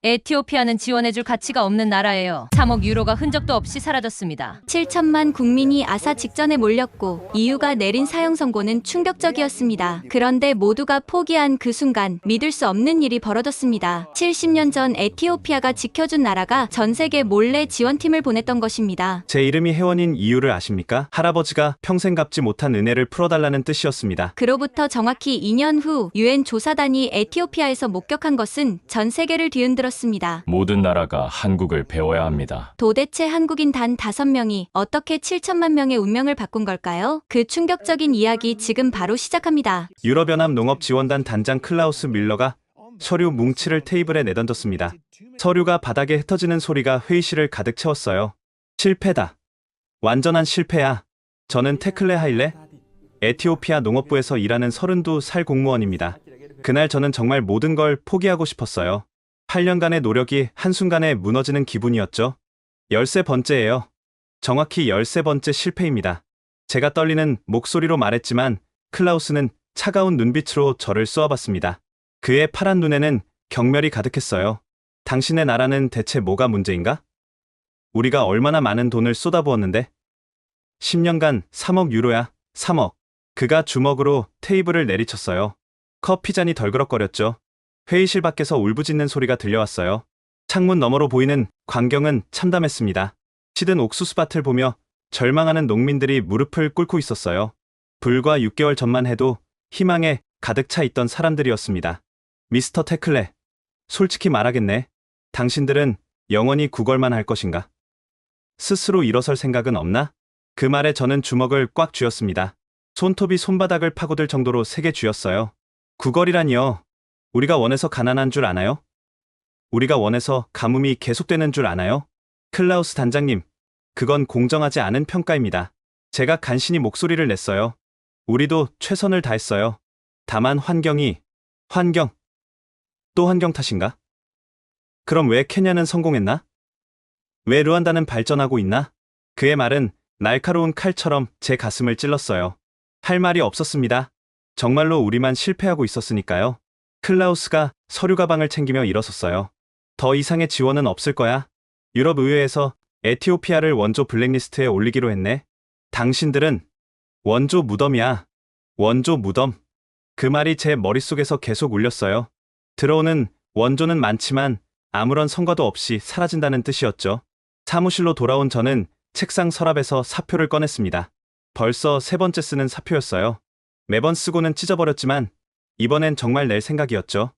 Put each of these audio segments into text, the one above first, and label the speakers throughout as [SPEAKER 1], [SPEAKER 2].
[SPEAKER 1] 에티오피아는 지원해줄 가치가 없는 나라예요. 3억 유로가 흔적도 없이 사라졌습니다.
[SPEAKER 2] 7천만 국민이 아사 직전에 몰렸고 EU가 내린 사형 선고는 충격적이었습니다. 그런데 모두가 포기한 그 순간 믿을 수 없는 일이 벌어졌습니다. 70년 전 에티오피아가 지켜준 나라가 전 세계 몰래 지원팀을 보냈던 것입니다.
[SPEAKER 3] 제 이름이 회원인 이유를 아십니까? 할아버지가 평생 갚지 못한 은혜를 풀어달라는 뜻이었습니다.
[SPEAKER 2] 그로부터 정확히 2년 후 유엔 조사단이 에티오피아에서 목격한 것은 전 세계를 뒤흔들었습니다.
[SPEAKER 4] 모든 나라가 한국을 배워야 합니다.
[SPEAKER 2] 도대체 한국인 단 5명이 어떻게 7천만 명의 운명을 바꾼 걸까요? 그 충격적인 이야기 지금 바로 시작합니다.
[SPEAKER 3] 유럽연합 농업지원단 단장 클라우스 밀러가 서류 뭉치를 테이블에 내던졌습니다. 서류가 바닥에 흩어지는 소리가 회의실을 가득 채웠어요. 실패다. 완전한 실패야. 저는 테클레 하일레, 에티오피아 농업부에서 일하는 32살 공무원입니다. 그날 저는 정말 모든 걸 포기하고 싶었어요. 8년간의 노력이 한순간에 무너지는 기분이었죠. 13번째예요. 정확히 13번째 실패입니다. 제가 떨리는 목소리로 말했지만 클라우스는 차가운 눈빛으로 저를 쏘아봤습니다. 그의 파란 눈에는 경멸이 가득했어요. 당신의 나라는 대체 뭐가 문제인가? 우리가 얼마나 많은 돈을 쏟아부었는데? 10년간 3억 유로야, 3억. 그가 주먹으로 테이블을 내리쳤어요. 커피잔이 덜그럭거렸죠. 회의실 밖에서 울부짖는 소리가 들려왔어요. 창문 너머로 보이는 광경은 참담했습니다. 시든 옥수수밭을 보며 절망하는 농민들이 무릎을 꿇고 있었어요. 불과 6개월 전만 해도 희망에 가득 차 있던 사람들이었습니다. 미스터 테클레, 솔직히 말하겠네. 당신들은 영원히 구걸만 할 것인가? 스스로 일어설 생각은 없나? 그 말에 저는 주먹을 꽉 쥐었습니다. 손톱이 손바닥을 파고들 정도로 세게 쥐었어요. 구걸이라니요. 우리가 원해서 가난한 줄 아나요? 우리가 원해서 가뭄이 계속되는 줄 아나요? 클라우스 단장님, 그건 공정하지 않은 평가입니다. 제가 간신히 목소리를 냈어요. 우리도 최선을 다했어요. 다만 환경, 또 환경 탓인가? 그럼 왜 케냐는 성공했나? 왜 르완다는 발전하고 있나? 그의 말은 날카로운 칼처럼 제 가슴을 찔렀어요. 할 말이 없었습니다. 정말로 우리만 실패하고 있었으니까요. 클라우스가 서류 가방을 챙기며 일어섰어요. 더 이상의 지원은 없을 거야. 유럽의회에서 에티오피아를 원조 블랙리스트에 올리기로 했네. 당신들은 원조 무덤이야. 원조 무덤. 그 말이 제 머릿속에서 계속 울렸어요. 들어오는 원조는 많지만 아무런 성과도 없이 사라진다는 뜻이었죠. 사무실로 돌아온 저는 책상 서랍에서 사표를 꺼냈습니다. 벌써 3번째 쓰는 사표였어요. 매번 쓰고는 찢어버렸지만 이번엔 정말 낼 생각이었죠.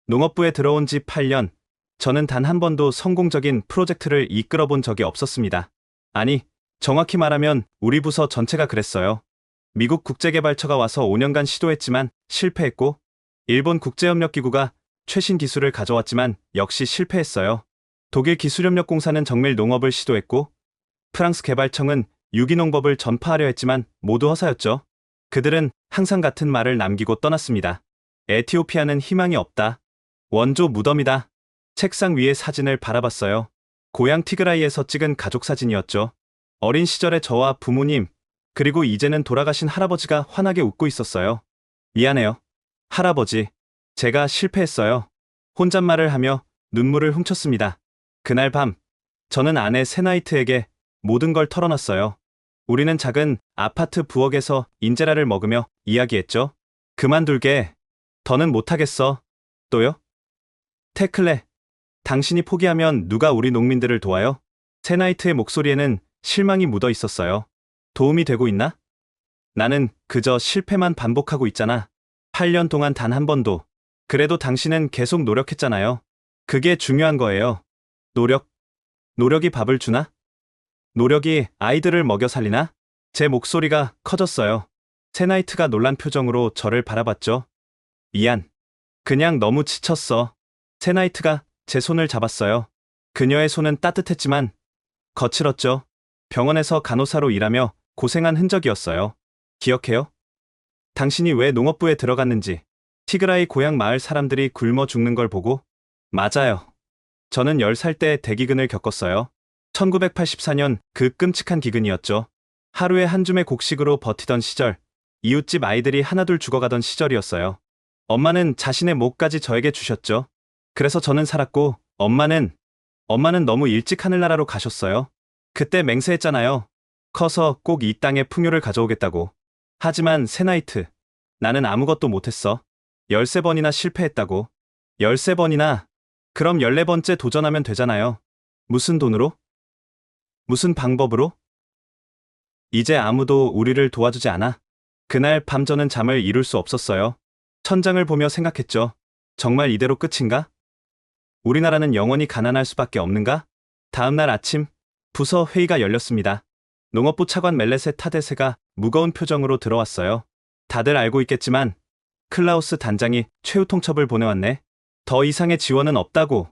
[SPEAKER 3] 농업부에 들어온 지 8년, 저는 단 한 번도 성공적인 프로젝트를 이끌어 본 적이 없었습니다. 아니, 정확히 말하면 우리 부서 전체가 그랬어요. 미국 국제개발처가 와서 5년간 시도했지만 실패했고, 일본 국제협력기구가 최신 기술을 가져왔지만 역시 실패했어요. 독일 기술협력공사는 정밀 농업을 시도했고, 프랑스 개발청은 유기농법을 전파하려 했지만 모두 허사였죠. 그들은 항상 같은 말을 남기고 떠났습니다. 에티오피아는 희망이 없다. 원조 무덤이다. 책상 위의 사진을 바라봤어요. 고향 티그라이에서 찍은 가족 사진이었죠. 어린 시절의 저와 부모님, 그리고 이제는 돌아가신 할아버지가 환하게 웃고 있었어요. 미안해요. 할아버지. 제가 실패했어요. 혼잣말을 하며 눈물을 훔쳤습니다. 그날 밤, 저는 아내 세나이트에게 모든 걸 털어놨어요. 우리는 작은 아파트 부엌에서 인제라를 먹으며 이야기했죠. 그만둘게. 더는 못하겠어. 또요? 테클레, 당신이 포기하면 누가 우리 농민들을 도와요? 세나이트의 목소리에는 실망이 묻어 있었어요. 도움이 되고 있나? 나는 그저 실패만 반복하고 있잖아. 8년 동안 단 한 번도. 그래도 당신은 계속 노력했잖아요. 그게 중요한 거예요. 노력이 밥을 주나? 노력이 아이들을 먹여 살리나? 제 목소리가 커졌어요. 세나이트가 놀란 표정으로 저를 바라봤죠. 미안. 그냥 너무 지쳤어. 세나이트가 제 손을 잡았어요. 그녀의 손은 따뜻했지만 거칠었죠. 병원에서 간호사로 일하며 고생한 흔적이었어요. 기억해요? 당신이 왜 농업부에 들어갔는지, 티그라이 고향 마을 사람들이 굶어 죽는 걸 보고. 맞아요. 저는 10살 때 대기근을 겪었어요. 1984년 그 끔찍한 기근이었죠. 하루에 한 줌의 곡식으로 버티던 시절, 이웃집 아이들이 하나둘 죽어가던 시절이었어요. 엄마는 자신의 목까지 저에게 주셨죠. 그래서 저는 살았고 엄마는 너무 일찍 하늘나라로 가셨어요. 그때 맹세했잖아요. 커서 꼭 이 땅에 풍요를 가져오겠다고. 하지만 세나이트, 나는 아무것도 못했어. 13번이나 실패했다고. 13번이나? 그럼 14번째 도전하면 되잖아요. 무슨 돈으로? 무슨 방법으로? 이제 아무도 우리를 도와주지 않아. 그날 밤 저는 잠을 이룰 수 없었어요. 천장을 보며 생각했죠. 정말 이대로 끝인가? 우리나라는 영원히 가난할 수밖에 없는가? 다음 날 아침, 부서 회의가 열렸습니다. 농업부 차관 멜레세 타데세가 무거운 표정으로 들어왔어요. 다들 알고 있겠지만 클라우스 단장이 최후 통첩을 보내왔네. 더 이상의 지원은 없다고.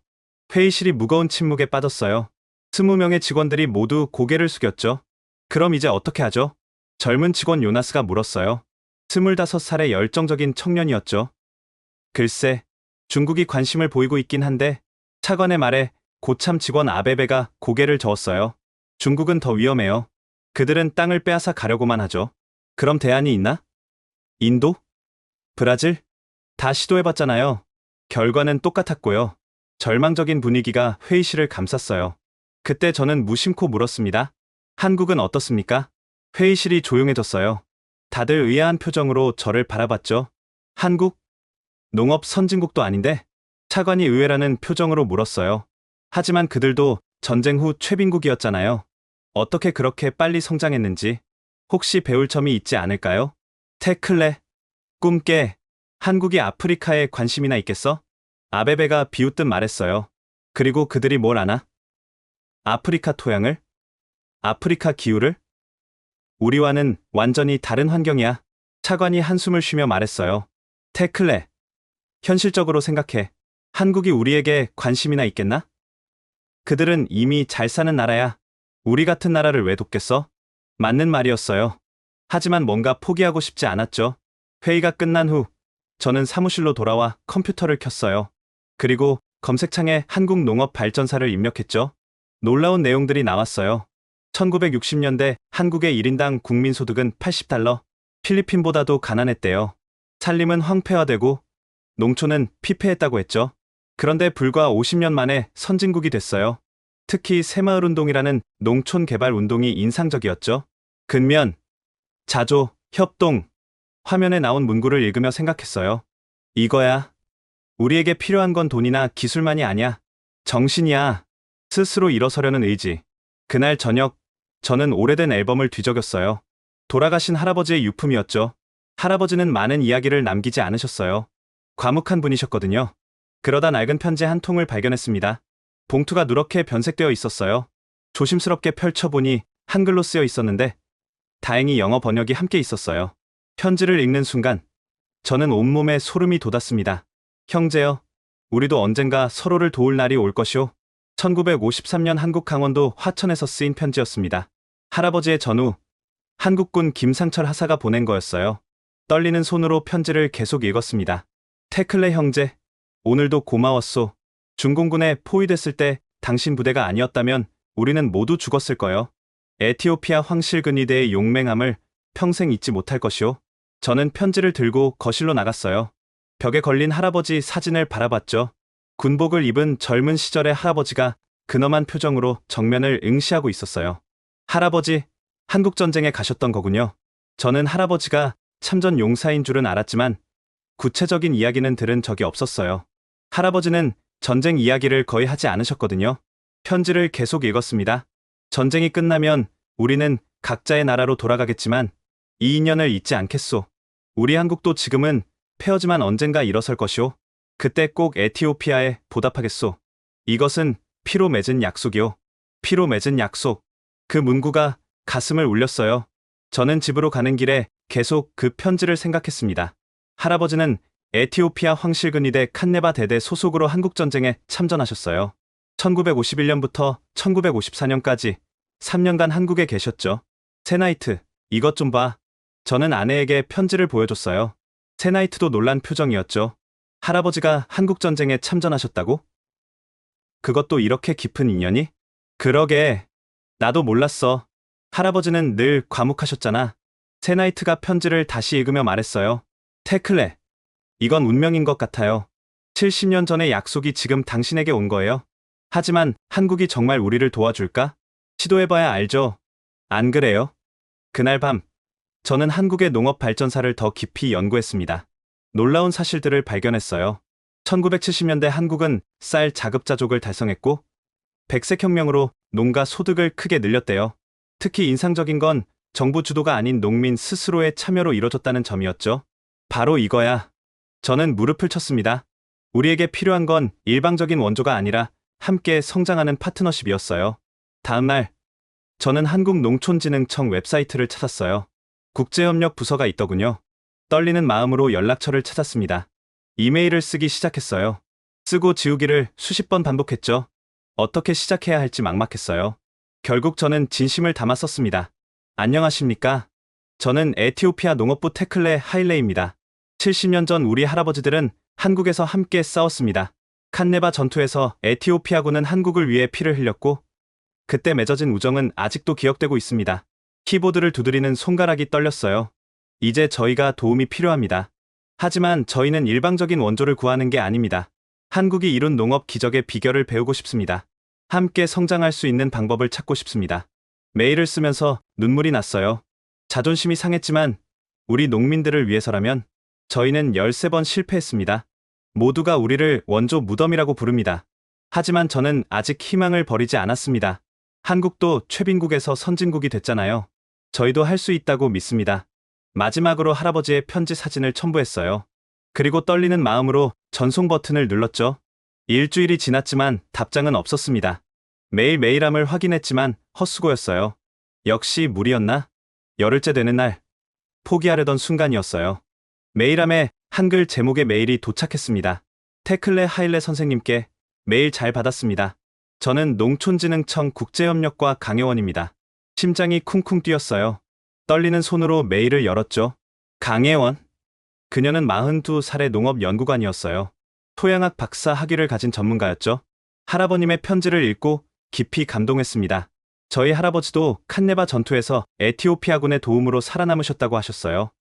[SPEAKER 3] 회의실이 무거운 침묵에 빠졌어요. 20명의 직원들이 모두 고개를 숙였죠. 그럼 이제 어떻게 하죠? 젊은 직원 요나스가 물었어요. 25살의 열정적인 청년이었죠. 글쎄, 중국이 관심을 보이고 있긴 한데 차관의 말에 고참 직원 아베베가 고개를 저었어요. 중국은 더 위험해요. 그들은 땅을 빼앗아 가려고만 하죠. 그럼 대안이 있나? 인도? 브라질? 다 시도해봤잖아요. 결과는 똑같았고요. 절망적인 분위기가 회의실을 감쌌어요. 그때 저는 무심코 물었습니다. 한국은 어떻습니까? 회의실이 조용해졌어요. 다들 의아한 표정으로 저를 바라봤죠. 한국? 농업 선진국도 아닌데? 차관이 의외라는 표정으로 물었어요. 하지만 그들도 전쟁 후 최빈국이었잖아요. 어떻게 그렇게 빨리 성장했는지 혹시 배울 점이 있지 않을까요? 태클레, 꿈깨, 한국이 아프리카에 관심이나 있겠어? 아베베가 비웃듯 말했어요. 그리고 그들이 뭘 아나? 아프리카 토양을? 아프리카 기후를? 우리와는 완전히 다른 환경이야. 차관이 한숨을 쉬며 말했어요. 태클레, 현실적으로 생각해. 한국이 우리에게 관심이나 있겠나? 그들은 이미 잘 사는 나라야. 우리 같은 나라를 왜 돕겠어? 맞는 말이었어요. 하지만 뭔가 포기하고 싶지 않았죠. 회의가 끝난 후 저는 사무실로 돌아와 컴퓨터를 켰어요. 그리고 검색창에 한국농업발전사를 입력했죠. 놀라운 내용들이 나왔어요. 1960년대 한국의 1인당 국민소득은 $80, 필리핀보다도 가난했대요. 산림은 황폐화되고 농촌은 피폐했다고 했죠. 그런데 불과 50년 만에 선진국이 됐어요. 특히 새마을운동이라는 농촌 개발 운동이 인상적이었죠. 근면, 자조, 협동, 화면에 나온 문구를 읽으며 생각했어요. 이거야. 우리에게 필요한 건 돈이나 기술만이 아니야. 정신이야. 스스로 일어서려는 의지. 그날 저녁, 저는 오래된 앨범을 뒤적였어요. 돌아가신 할아버지의 유품이었죠. 할아버지는 많은 이야기를 남기지 않으셨어요. 과묵한 분이셨거든요. 그러다 낡은 편지 한 통을 발견했습니다. 봉투가 누렇게 변색되어 있었어요. 조심스럽게 펼쳐보니 한글로 쓰여 있었는데 다행히 영어 번역이 함께 있었어요. 편지를 읽는 순간 저는 온몸에 소름이 돋았습니다. 형제여, 우리도 언젠가 서로를 도울 날이 올 것이오. 1953년 한국 강원도 화천에서 쓰인 편지였습니다. 할아버지의 전후, 한국군 김상철 하사가 보낸 거였어요. 떨리는 손으로 편지를 계속 읽었습니다. 태클레 형제, 오늘도 고마웠소. 중공군에 포위됐을 때 당신 부대가 아니었다면 우리는 모두 죽었을 거요. 에티오피아 황실근위대의 용맹함을 평생 잊지 못할 것이오. 저는 편지를 들고 거실로 나갔어요. 벽에 걸린 할아버지 사진을 바라봤죠. 군복을 입은 젊은 시절의 할아버지가 근엄한 표정으로 정면을 응시하고 있었어요. 할아버지, 한국전쟁에 가셨던 거군요. 저는 할아버지가 참전 용사인 줄은 알았지만 구체적인 이야기는 들은 적이 없었어요. 할아버지는 전쟁 이야기를 거의 하지 않으셨거든요. 편지를 계속 읽었습니다. 전쟁이 끝나면 우리는 각자의 나라로 돌아가겠지만 이 인연을 잊지 않겠소. 우리 한국도 지금은 폐허지만 언젠가 일어설 것이오. 그때 꼭 에티오피아에 보답하겠소. 이것은 피로 맺은 약속이오. 피로 맺은 약속. 그 문구가 가슴을 울렸어요. 저는 집으로 가는 길에 계속 그 편지를 생각했습니다. 할아버지는 에티오피아 황실근위대 칸네바 대대 소속으로 한국전쟁에 참전하셨어요. 1951년부터 1954년까지 3년간 한국에 계셨죠. 세나이트, 이것 좀 봐. 저는 아내에게 편지를 보여줬어요. 세나이트도 놀란 표정이었죠. 할아버지가 한국전쟁에 참전하셨다고? 그것도 이렇게 깊은 인연이? 그러게. 나도 몰랐어. 할아버지는 늘 과묵하셨잖아. 세나이트가 편지를 다시 읽으며 말했어요. 태클레, 이건 운명인 것 같아요. 70년 전의 약속이 지금 당신에게 온 거예요. 하지만 한국이 정말 우리를 도와줄까? 시도해봐야 알죠. 안 그래요? 그날 밤, 저는 한국의 농업 발전사를 더 깊이 연구했습니다. 놀라운 사실들을 발견했어요. 1970년대 한국은 쌀 자급자족을 달성했고, 백색혁명으로 농가 소득을 크게 늘렸대요. 특히 인상적인 건 정부 주도가 아닌 농민 스스로의 참여로 이뤄졌다는 점이었죠. 바로 이거야. 저는 무릎을 쳤습니다. 우리에게 필요한 건 일방적인 원조가 아니라 함께 성장하는 파트너십이었어요. 다음 날, 저는 한국농촌진흥청 웹사이트를 찾았어요. 국제협력 부서가 있더군요. 떨리는 마음으로 연락처를 찾았습니다. 이메일을 쓰기 시작했어요. 쓰고 지우기를 수십 번 반복했죠. 어떻게 시작해야 할지 막막했어요. 결국 저는 진심을 담아 썼습니다. 안녕하십니까? 저는 에티오피아 농업부 테클레 하일레입니다. 70년 전 우리 할아버지들은 한국에서 함께 싸웠습니다. 칸네바 전투에서 에티오피아군은 한국을 위해 피를 흘렸고, 그때 맺어진 우정은 아직도 기억되고 있습니다. 키보드를 두드리는 손가락이 떨렸어요. 이제 저희가 도움이 필요합니다. 하지만 저희는 일방적인 원조를 구하는 게 아닙니다. 한국이 이룬 농업 기적의 비결을 배우고 싶습니다. 함께 성장할 수 있는 방법을 찾고 싶습니다. 메일을 쓰면서 눈물이 났어요. 자존심이 상했지만 우리 농민들을 위해서라면. 저희는 13번 실패했습니다. 모두가 우리를 원조 무덤이라고 부릅니다. 하지만 저는 아직 희망을 버리지 않았습니다. 한국도 최빈국에서 선진국이 됐잖아요. 저희도 할 수 있다고 믿습니다. 마지막으로 할아버지의 편지 사진을 첨부했어요. 그리고 떨리는 마음으로 전송 버튼을 눌렀죠. 일주일이 지났지만 답장은 없었습니다. 매일 메일함을 확인했지만 헛수고였어요. 역시 무리였나? 열흘째 되는 날, 포기하려던 순간이었어요. 메일함에 한글 제목의 메일이 도착했습니다. 테클레 하일레 선생님께 메일 잘 받았습니다. 저는 농촌진흥청 국제협력과 강혜원입니다. 심장이 쿵쿵 뛰었어요. 떨리는 손으로 메일을 열었죠. 강혜원. 그녀는 42살의 농업연구관이었어요. 토양학 박사 학위를 가진 전문가였죠. 할아버님의 편지를 읽고 깊이 감동했습니다. 저희 할아버지도 칸네바 전투에서 에티오피아군의 도움으로 살아남으셨다고 하셨어요.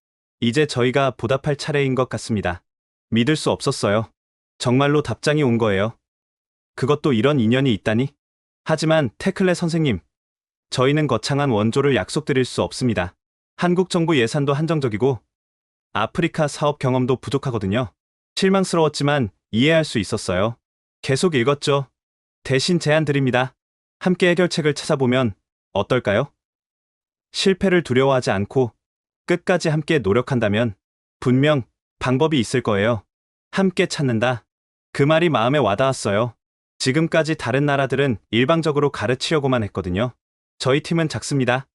[SPEAKER 3] 이제 저희가 보답할 차례인 것 같습니다. 믿을 수 없었어요. 정말로 답장이 온 거예요. 그것도 이런 인연이 있다니? 하지만 테클레 선생님, 저희는 거창한 원조를 약속드릴 수 없습니다. 한국 정부 예산도 한정적이고 아프리카 사업 경험도 부족하거든요. 실망스러웠지만 이해할 수 있었어요. 계속 읽었죠. 대신 제안 드립니다. 함께 해결책을 찾아보면 어떨까요? 실패를 두려워하지 않고 끝까지 함께 노력한다면 분명 방법이 있을 거예요. 함께 찾는다. 그 말이 마음에 와닿았어요. 지금까지 다른 나라들은 일방적으로 가르치려고만 했거든요. 저희 팀은 작습니다.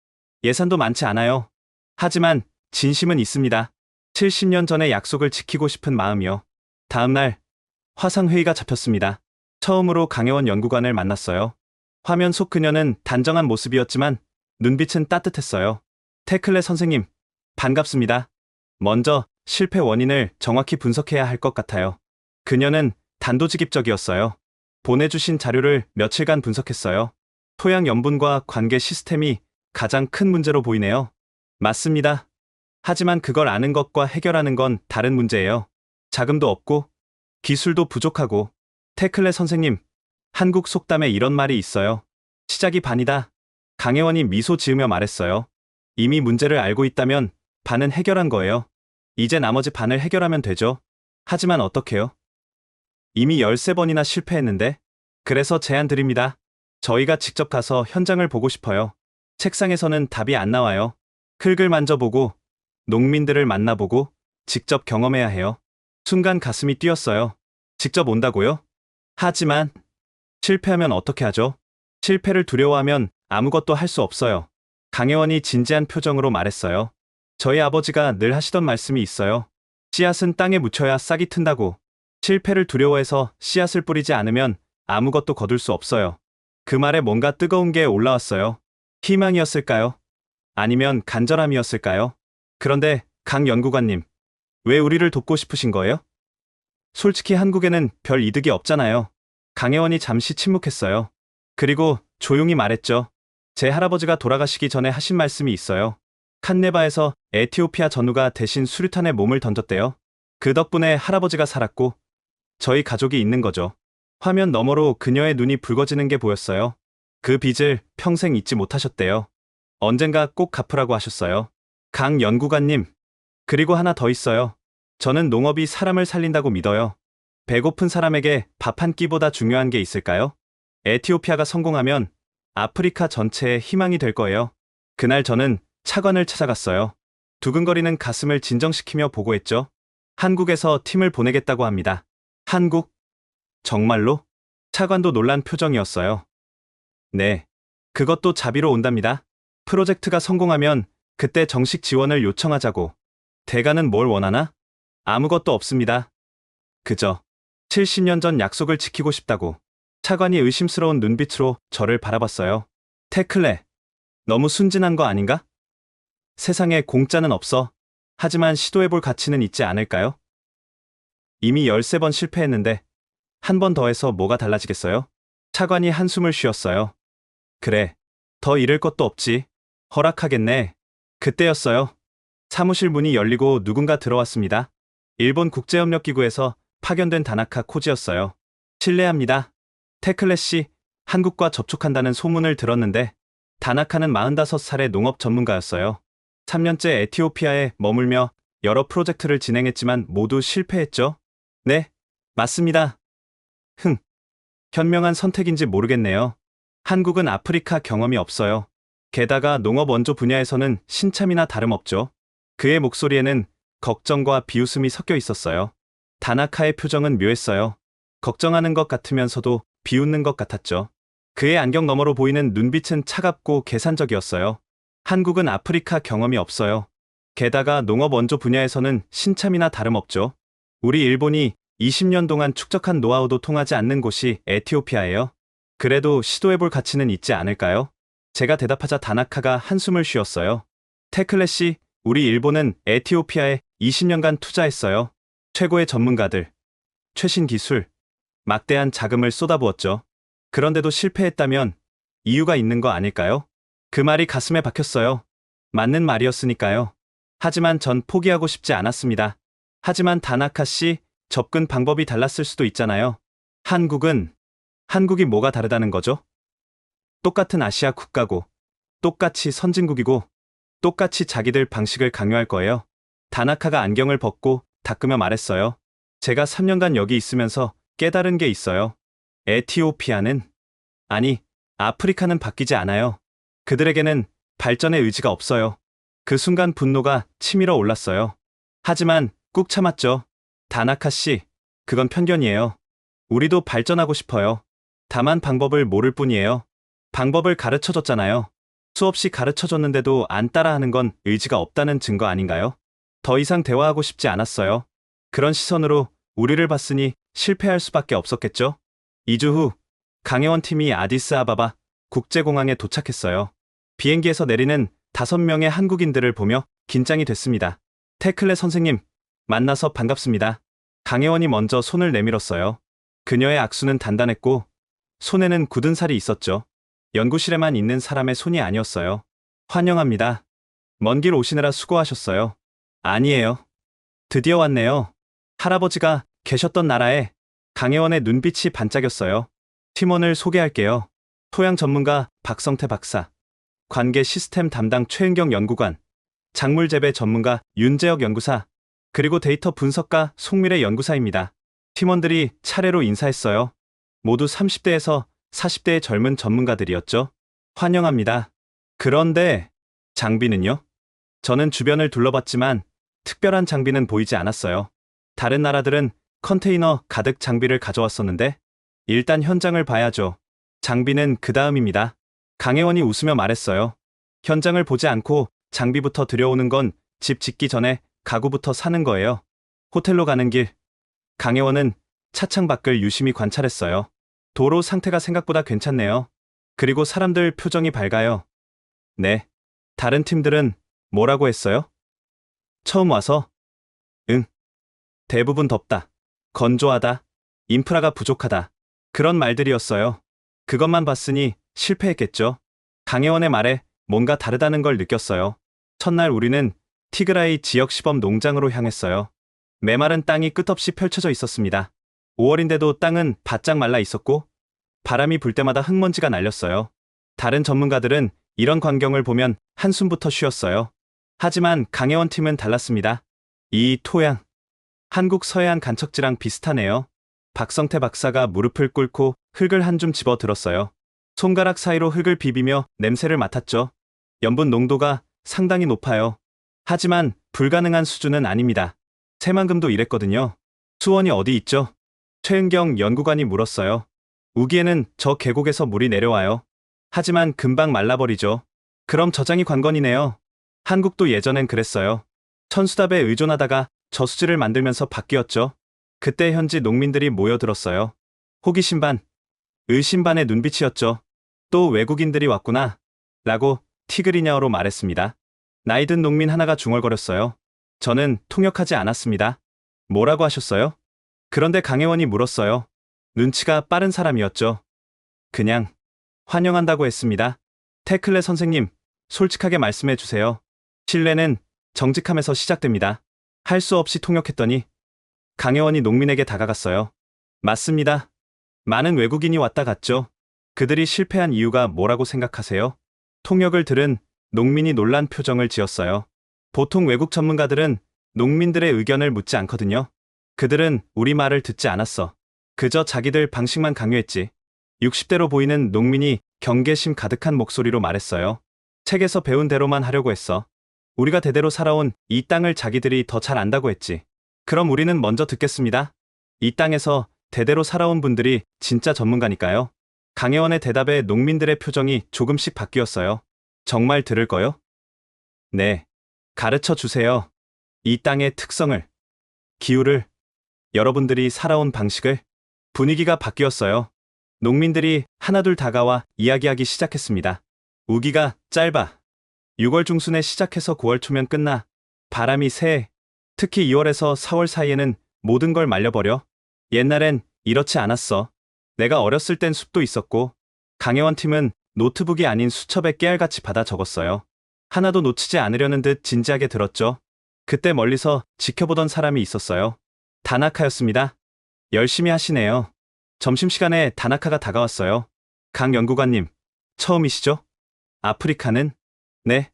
[SPEAKER 3] 예산도 많지 않아요. 하지만 진심은 있습니다. 70년 전의 약속을 지키고 싶은 마음이요. 다음 날 화상회의가 잡혔습니다. 처음으로 강혜원 연구관을 만났어요. 화면 속 그녀는 단정한 모습이었지만 눈빛은 따뜻했어요. 테클레 선생님, 반갑습니다. 먼저 실패 원인을 정확히 분석해야 할 것 같아요. 그녀는 단도직입적이었어요. 보내주신 자료를 며칠간 분석했어요. 토양 염분과 관계 시스템이 가장 큰 문제로 보이네요. 맞습니다. 하지만 그걸 아는 것과 해결하는 건 다른 문제예요. 자금도 없고 기술도 부족하고. 테클레 선생님, 한국 속담에 이런 말이 있어요. 시작이 반이다. 강혜원이 미소 지으며 말했어요. 이미 문제를 알고 있다면 반은 해결한 거예요. 이제 나머지 반을 해결하면 되죠. 하지만 어떻게요? 이미 13번이나 실패했는데. 그래서 제안 드립니다. 저희가 직접 가서 현장을 보고 싶어요. 책상에서는 답이 안 나와요. 흙을 만져보고 농민들을 만나보고 직접 경험해야 해요. 순간 가슴이 뛰었어요. 직접 온다고요? 하지만 실패하면 어떻게 하죠? 실패를 두려워하면 아무것도 할 수 없어요. 강혜원이 진지한 표정으로 말했어요. 저희 아버지가 늘 하시던 말씀이 있어요. 씨앗은 땅에 묻혀야 싹이 튼다고. 실패를 두려워해서 씨앗을 뿌리지 않으면 아무것도 거둘 수 없어요. 그 말에 뭔가 뜨거운 게 올라왔어요. 희망이었을까요? 아니면 간절함이었을까요? 그런데 강 연구관님, 왜 우리를 돕고 싶으신 거예요? 솔직히 한국에는 별 이득이 없잖아요. 강혜원이 잠시 침묵했어요. 그리고 조용히 말했죠. 제 할아버지가 돌아가시기 전에 하신 말씀이 있어요. 칸네바에서 에티오피아 전우가 대신 수류탄에 몸을 던졌대요. 그 덕분에 할아버지가 살았고 저희 가족이 있는 거죠. 화면 너머로 그녀의 눈이 붉어지는 게 보였어요. 그 빚을 평생 잊지 못하셨대요. 언젠가 꼭 갚으라고 하셨어요. 강 연구관님, 그리고 하나 더 있어요. 저는 농업이 사람을 살린다고 믿어요. 배고픈 사람에게 밥 한 끼보다 중요한 게 있을까요? 에티오피아가 성공하면 아프리카 전체의 희망이 될 거예요. 그날 저는 차관을 찾아갔어요. 두근거리는 가슴을 진정시키며 보고했죠. 한국에서 팀을 보내겠다고 합니다. 한국? 정말로? 차관도 놀란 표정이었어요. 네. 그것도 자비로 온답니다. 프로젝트가 성공하면 그때 정식 지원을 요청하자고. 대가는 뭘 원하나? 아무것도 없습니다. 그저 70년 전 약속을 지키고 싶다고. 차관이 의심스러운 눈빛으로 저를 바라봤어요. 테클레, 너무 순진한 거 아닌가? 세상에 공짜는 없어. 하지만 시도해볼 가치는 있지 않을까요? 이미 13번 실패했는데 한 번 더 해서 뭐가 달라지겠어요? 차관이 한숨을 쉬었어요. 그래, 더 잃을 것도 없지. 허락하겠네. 그때였어요. 사무실 문이 열리고 누군가 들어왔습니다. 일본 국제협력기구에서 파견된 다나카 코지였어요. 실례합니다. 테클레 씨, 한국과 접촉한다는 소문을 들었는데 다나카는 45살의 농업 전문가였어요. 3년째 에티오피아에 머물며 여러 프로젝트를 진행했지만 모두 실패했죠? 네, 맞습니다. 현명한 선택인지 모르겠네요. 한국은 아프리카 경험이 없어요. 게다가 농업 원조 분야에서는 신참이나 다름없죠. 그의 목소리에는 걱정과 비웃음이 섞여 있었어요. 다나카의 표정은 묘했어요. 걱정하는 것 같으면서도 비웃는 것 같았죠. 그의 안경 너머로 보이는 눈빛은 차갑고 계산적이었어요. 한국은 아프리카 경험이 없어요. 게다가 농업 원조 분야에서는 신참이나 다름없죠. 우리 일본이 20년 동안 축적한 노하우도 통하지 않는 곳이 에티오피아예요. 그래도 시도해볼 가치는 있지 않을까요? 제가 대답하자 다나카가 한숨을 쉬었어요. 테클레 씨, 우리 일본은 에티오피아에 20년간 투자했어요. 최고의 전문가들, 최신 기술, 막대한 자금을 쏟아부었죠. 그런데도 실패했다면 이유가 있는 거 아닐까요? 그 말이 가슴에 박혔어요. 맞는 말이었으니까요. 하지만 전 포기하고 싶지 않았습니다. 하지만 다나카 씨, 접근 방법이 달랐을 수도 있잖아요. 한국이 뭐가 다르다는 거죠? 똑같은 아시아 국가고, 똑같이 선진국이고, 똑같이 자기들 방식을 강요할 거예요. 다나카가 안경을 벗고 닦으며 말했어요. 제가 3년간 여기 있으면서 깨달은 게 있어요. 에티오피아는, 아니, 아프리카는 바뀌지 않아요. 그들에게는 발전의 의지가 없어요. 그 순간 분노가 치밀어 올랐어요. 하지만 꾹 참았죠. 다나카 씨, 그건 편견이에요. 우리도 발전하고 싶어요. 다만 방법을 모를 뿐이에요. 방법을 가르쳐줬잖아요. 수없이 가르쳐줬는데도 안 따라하는 건 의지가 없다는 증거 아닌가요? 더 이상 대화하고 싶지 않았어요. 그런 시선으로 우리를 봤으니 실패할 수밖에 없었겠죠? 2주 후, 강혜원 팀이 아디스아바바 국제공항에 도착했어요. 비행기에서 내리는 5명의 한국인들을 보며 긴장이 됐습니다. 테클레 선생님, 만나서 반갑습니다. 강혜원이 먼저 손을 내밀었어요. 그녀의 악수는 단단했고 손에는 굳은 살이 있었죠. 연구실에만 있는 사람의 손이 아니었어요. 환영합니다. 먼 길 오시느라 수고하셨어요. 아니에요. 드디어 왔네요. 할아버지가 계셨던 나라에. 강혜원의 눈빛이 반짝였어요. 팀원을 소개할게요. 토양 전문가 박성태 박사, 관계 시스템 담당 최은경 연구관, 작물 재배 전문가 윤재혁 연구사, 그리고 데이터 분석가 송미래 연구사입니다. 팀원들이 차례로 인사했어요. 모두 30대에서 40대의 젊은 전문가들이었죠. 환영합니다. 그런데 장비는요? 저는 주변을 둘러봤지만 특별한 장비는 보이지 않았어요. 다른 나라들은 컨테이너 가득 장비를 가져왔었는데 일단 현장을 봐야죠. 장비는 그 다음입니다. 강혜원이 웃으며 말했어요. 현장을 보지 않고 장비부터 들여오는 건 집 짓기 전에 가구부터 사는 거예요. 호텔로 가는 길. 강혜원은 차창 밖을 유심히 관찰했어요. 도로 상태가 생각보다 괜찮네요. 그리고 사람들 표정이 밝아요. 네. 다른 팀들은 뭐라고 했어요? 처음 와서? 응. 대부분 덥다. 건조하다. 인프라가 부족하다. 그런 말들이었어요. 그것만 봤으니 실패했겠죠. 강혜원의 말에 뭔가 다르다는 걸 느꼈어요. 첫날 우리는 티그라이 지역 시범 농장으로 향했어요. 메마른 땅이 끝없이 펼쳐져 있었습니다. 5월인데도 땅은 바짝 말라 있었고 바람이 불 때마다 흙먼지가 날렸어요. 다른 전문가들은 이런 광경을 보면 한숨부터 쉬었어요. 하지만 강혜원 팀은 달랐습니다. 이 토양, 한국 서해안 간척지랑 비슷하네요. 박성태 박사가 무릎을 꿇고 흙을 한 줌 집어 들었어요. 손가락 사이로 흙을 비비며 냄새를 맡았죠. 염분 농도가 상당히 높아요. 하지만 불가능한 수준은 아닙니다. 새만금도 이랬거든요. 수원이 어디 있죠? 최은경 연구관이 물었어요. 우기에는 저 계곡에서 물이 내려와요. 하지만 금방 말라버리죠. 그럼 저장이 관건이네요. 한국도 예전엔 그랬어요. 천수답에 의존하다가 저수지를 만들면서 바뀌었죠. 그때 현지 농민들이 모여들었어요. 호기심 반, 의심 반의 눈빛이었죠. 또 외국인들이 왔구나 라고 티그리냐어로 말했습니다. 나이든 농민 하나가 중얼거렸어요. 저는 통역하지 않았습니다. 뭐라고 하셨어요? 그런데 강혜원이 물었어요. 눈치가 빠른 사람이었죠. 그냥 환영한다고 했습니다. 테클레 선생님, 솔직하게 말씀해 주세요. 신뢰는 정직함에서 시작됩니다. 할 수 없이 통역했더니 강혜원이 농민에게 다가갔어요. 맞습니다. 많은 외국인이 왔다 갔죠. 그들이 실패한 이유가 뭐라고 생각하세요? 통역을 들은 농민이 놀란 표정을 지었어요. 보통 외국 전문가들은 농민들의 의견을 묻지 않거든요. 그들은 우리 말을 듣지 않았어. 그저 자기들 방식만 강요했지. 60대로 보이는 농민이 경계심 가득한 목소리로 말했어요. 책에서 배운 대로만 하려고 했어. 우리가 대대로 살아온 이 땅을 자기들이 더 잘 안다고 했지. 그럼 우리는 먼저 듣겠습니다. 이 땅에서 대대로 살아온 분들이 진짜 전문가니까요. 강혜원의 대답에 농민들의 표정이 조금씩 바뀌었어요. 정말 들을 거요? 네. 가르쳐 주세요. 이 땅의 특성을, 기후를, 여러분들이 살아온 방식을. 분위기가 바뀌었어요. 농민들이 하나둘 다가와 이야기하기 시작했습니다. 우기가 짧아. 6월 중순에 시작해서 9월 초면 끝나. 바람이 세. 특히 2월에서 4월 사이에는 모든 걸 말려버려. 옛날엔 이렇지 않았어. 내가 어렸을 땐 숲도 있었고. 강혜원 팀은 노트북이 아닌 수첩에 깨알같이 받아 적었어요. 하나도 놓치지 않으려는 듯 진지하게 들었죠. 그때 멀리서 지켜보던 사람이 있었어요. 다나카였습니다. 열심히 하시네요. 점심시간에 다나카가 다가왔어요. 강 연구관님, 처음이시죠? 아프리카는? 네,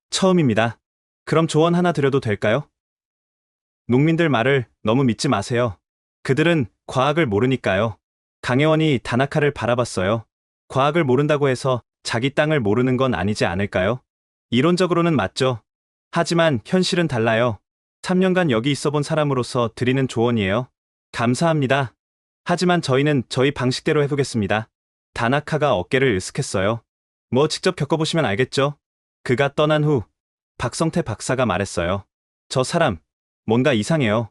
[SPEAKER 3] 처음입니다. 그럼 조언 하나 드려도 될까요? 농민들 말을 너무 믿지 마세요. 그들은 과학을 모르니까요. 강혜원이 다나카를 바라봤어요. 과학을 모른다고 해서 자기 땅을 모르는 건 아니지 않을까요? 이론적으로는 맞죠. 하지만 현실은 달라요. 3년간 여기 있어 본 사람으로서 드리는 조언이에요. 감사합니다. 하지만 저희는 저희 방식대로 해보겠습니다. 다나카가 어깨를 으쓱했어요. 뭐 직접 겪어보시면 알겠죠? 그가 떠난 후 박성태 박사가 말했어요. 저 사람, 뭔가 이상해요.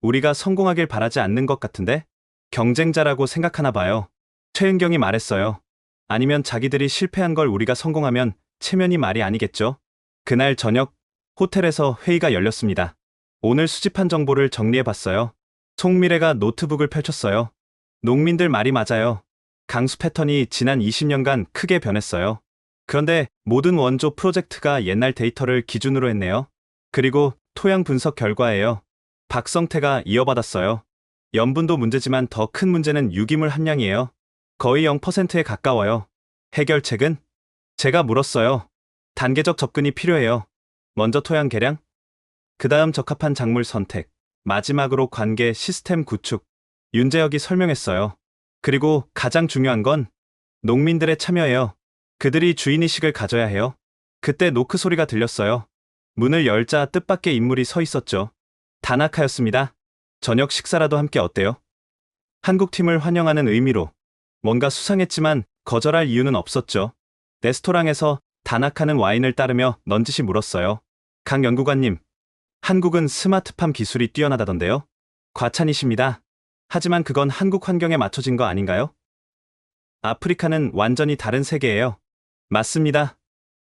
[SPEAKER 3] 우리가 성공하길 바라지 않는 것 같은데? 경쟁자라고 생각하나 봐요. 최은경이 말했어요. 아니면 자기들이 실패한 걸 우리가 성공하면 체면이 말이 아니겠죠? 그날 저녁 호텔에서 회의가 열렸습니다. 오늘 수집한 정보를 정리해봤어요. 송미래가 노트북을 펼쳤어요. 농민들 말이 맞아요. 강수 패턴이 지난 20년간 크게 변했어요. 그런데 모든 원조 프로젝트가 옛날 데이터를 기준으로 했네요. 그리고 토양 분석 결과예요. 박성태가 이어받았어요. 염분도 문제지만 더 큰 문제는 유기물 함량이에요. 거의 0%에 가까워요. 해결책은? 제가 물었어요. 단계적 접근이 필요해요. 먼저 토양 개량, 그 다음 적합한 작물 선택, 마지막으로 관계 시스템 구축. 윤재혁이 설명했어요. 그리고 가장 중요한 건 농민들의 참여예요. 그들이 주인의식을 가져야 해요. 그때 노크 소리가 들렸어요. 문을 열자 뜻밖의 인물이 서 있었죠. 다나카였습니다. 저녁 식사라도 함께 어때요? 한국팀을 환영하는 의미로. 뭔가 수상했지만 거절할 이유는 없었죠. 레스토랑에서 다나카는 와인을 따르며 넌지시 물었어요. 강 연구관님, 한국은 스마트팜 기술이 뛰어나다던데요? 과찬이십니다. 하지만 그건 한국 환경에 맞춰진 거 아닌가요? 아프리카는 완전히 다른 세계예요. 맞습니다.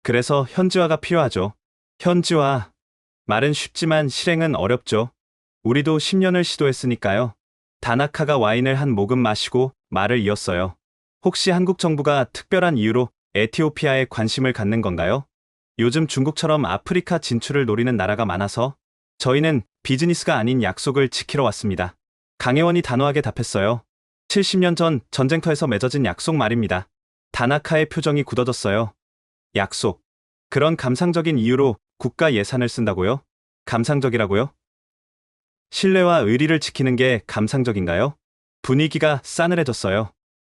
[SPEAKER 3] 그래서 현지화가 필요하죠. 현지화. 말은 쉽지만 실행은 어렵죠. 우리도 10년을 시도했으니까요. 다나카가 와인을 한 모금 마시고 말을 이었어요. 혹시 한국 정부가 특별한 이유로 에티오피아에 관심을 갖는 건가요? 요즘 중국처럼 아프리카 진출을 노리는 나라가 많아서 저희는 비즈니스가 아닌 약속을 지키러 왔습니다. 강혜원이 단호하게 답했어요. 70년 전 전쟁터에서 맺어진 약속 말입니다. 다나카의 표정이 굳어졌어요. 약속. 그런 감상적인 이유로 국가 예산을 쓴다고요? 감상적이라고요? 신뢰와 의리를 지키는 게 감상적인가요? 분위기가 싸늘해졌어요.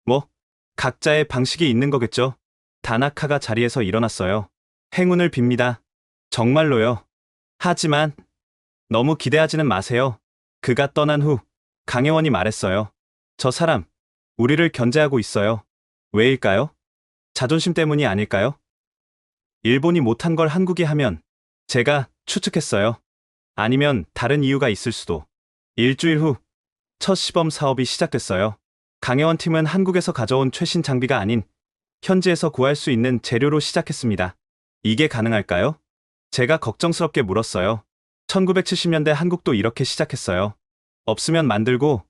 [SPEAKER 3] 뭐, 각자의 방식이 있는 거겠죠. 다나카가 자리에서 일어났어요. 행운을 빕니다. 정말로요. 하지만 너무 기대하지는 마세요. 그가 떠난 후 강혜원이 말했어요. 저 사람, 우리를 견제하고 있어요. 왜일까요? 자존심 때문이 아닐까요? 일본이 못한 걸 한국이 하면 제가 추측했어요. 아니면 다른 이유가 있을 수도. 일주일 후 첫 시범 사업이 시작됐어요. 강혜원 팀은 한국에서 가져온 최신 장비가 아닌 현지에서 구할 수 있는 재료로 시작했습니다. 이게 가능할까요? 제가 걱정스럽게 물었어요. 1970년대 한국도 이렇게 시작했어요. 없으면 만들고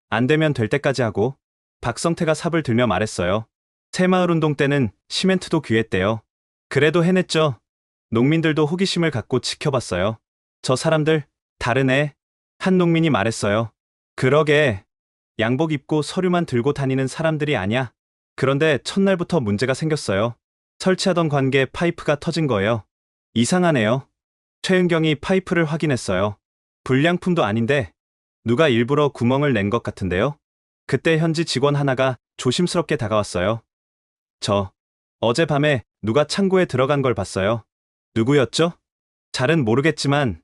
[SPEAKER 3] 안 되면 될 때까지 하고. 박성태가 삽을 들며 말했어요. 새마을운동 때는 시멘트도 귀했대요. 그래도 해냈죠. 농민들도 호기심을 갖고 지켜봤어요. 저 사람들 다르네. 한 농민이 말했어요. 그러게. 양복 입고 서류만 들고 다니는 사람들이 아냐. 그런데 첫날부터 문제가 생겼어요. 설치하던 관계 파이프가 터진 거예요. 이상하네요. 최은경이 파이프를 확인했어요. 불량품도 아닌데 누가 일부러 구멍을 낸 것 같은데요. 그때 현지 직원 하나가 조심스럽게 다가왔어요. 어젯밤에 누가 창고에 들어간 걸 봤어요. 누구였죠? 잘은 모르겠지만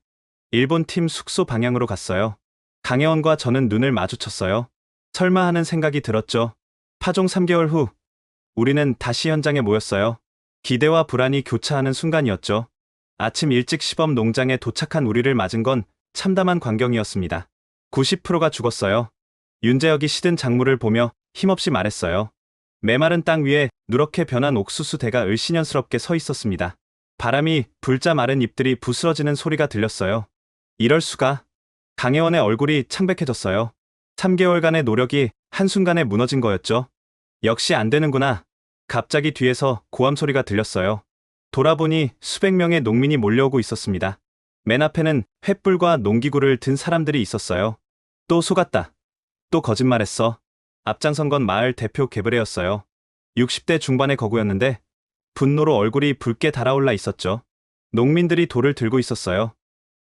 [SPEAKER 3] 일본 팀 숙소 방향으로 갔어요. 강혜원과 저는 눈을 마주쳤어요. 설마 하는 생각이 들었죠. 파종 3개월 후 우리는 다시 현장에 모였어요. 기대와 불안이 교차하는 순간이었죠. 아침 일찍 시범 농장에 도착한 우리를 맞은 건 참담한 광경이었습니다. 90%가 죽었어요. 윤재혁이 시든 작물을 보며 힘없이 말했어요. 메마른 땅 위에 누렇게 변한 옥수수 대가 을씨년스럽게 서 있었습니다. 바람이 불자 마른 잎들이 부스러지는 소리가 들렸어요. 이럴 수가. 강혜원의 얼굴이 창백해졌어요. 3개월간의 노력이 한순간에 무너진 거였죠. 역시 안 되는구나. 갑자기 뒤에서 고함 소리가 들렸어요. 돌아보니 수백 명의 농민이 몰려오고 있었습니다. 맨 앞에는 횃불과 농기구를 든 사람들이 있었어요. 또 속았다. 또 거짓말했어. 앞장선 건 마을 대표 게브레였어요. 60대 중반의 거구였는데 분노로 얼굴이 붉게 달아올라 있었죠. 농민들이 돌을 들고 있었어요.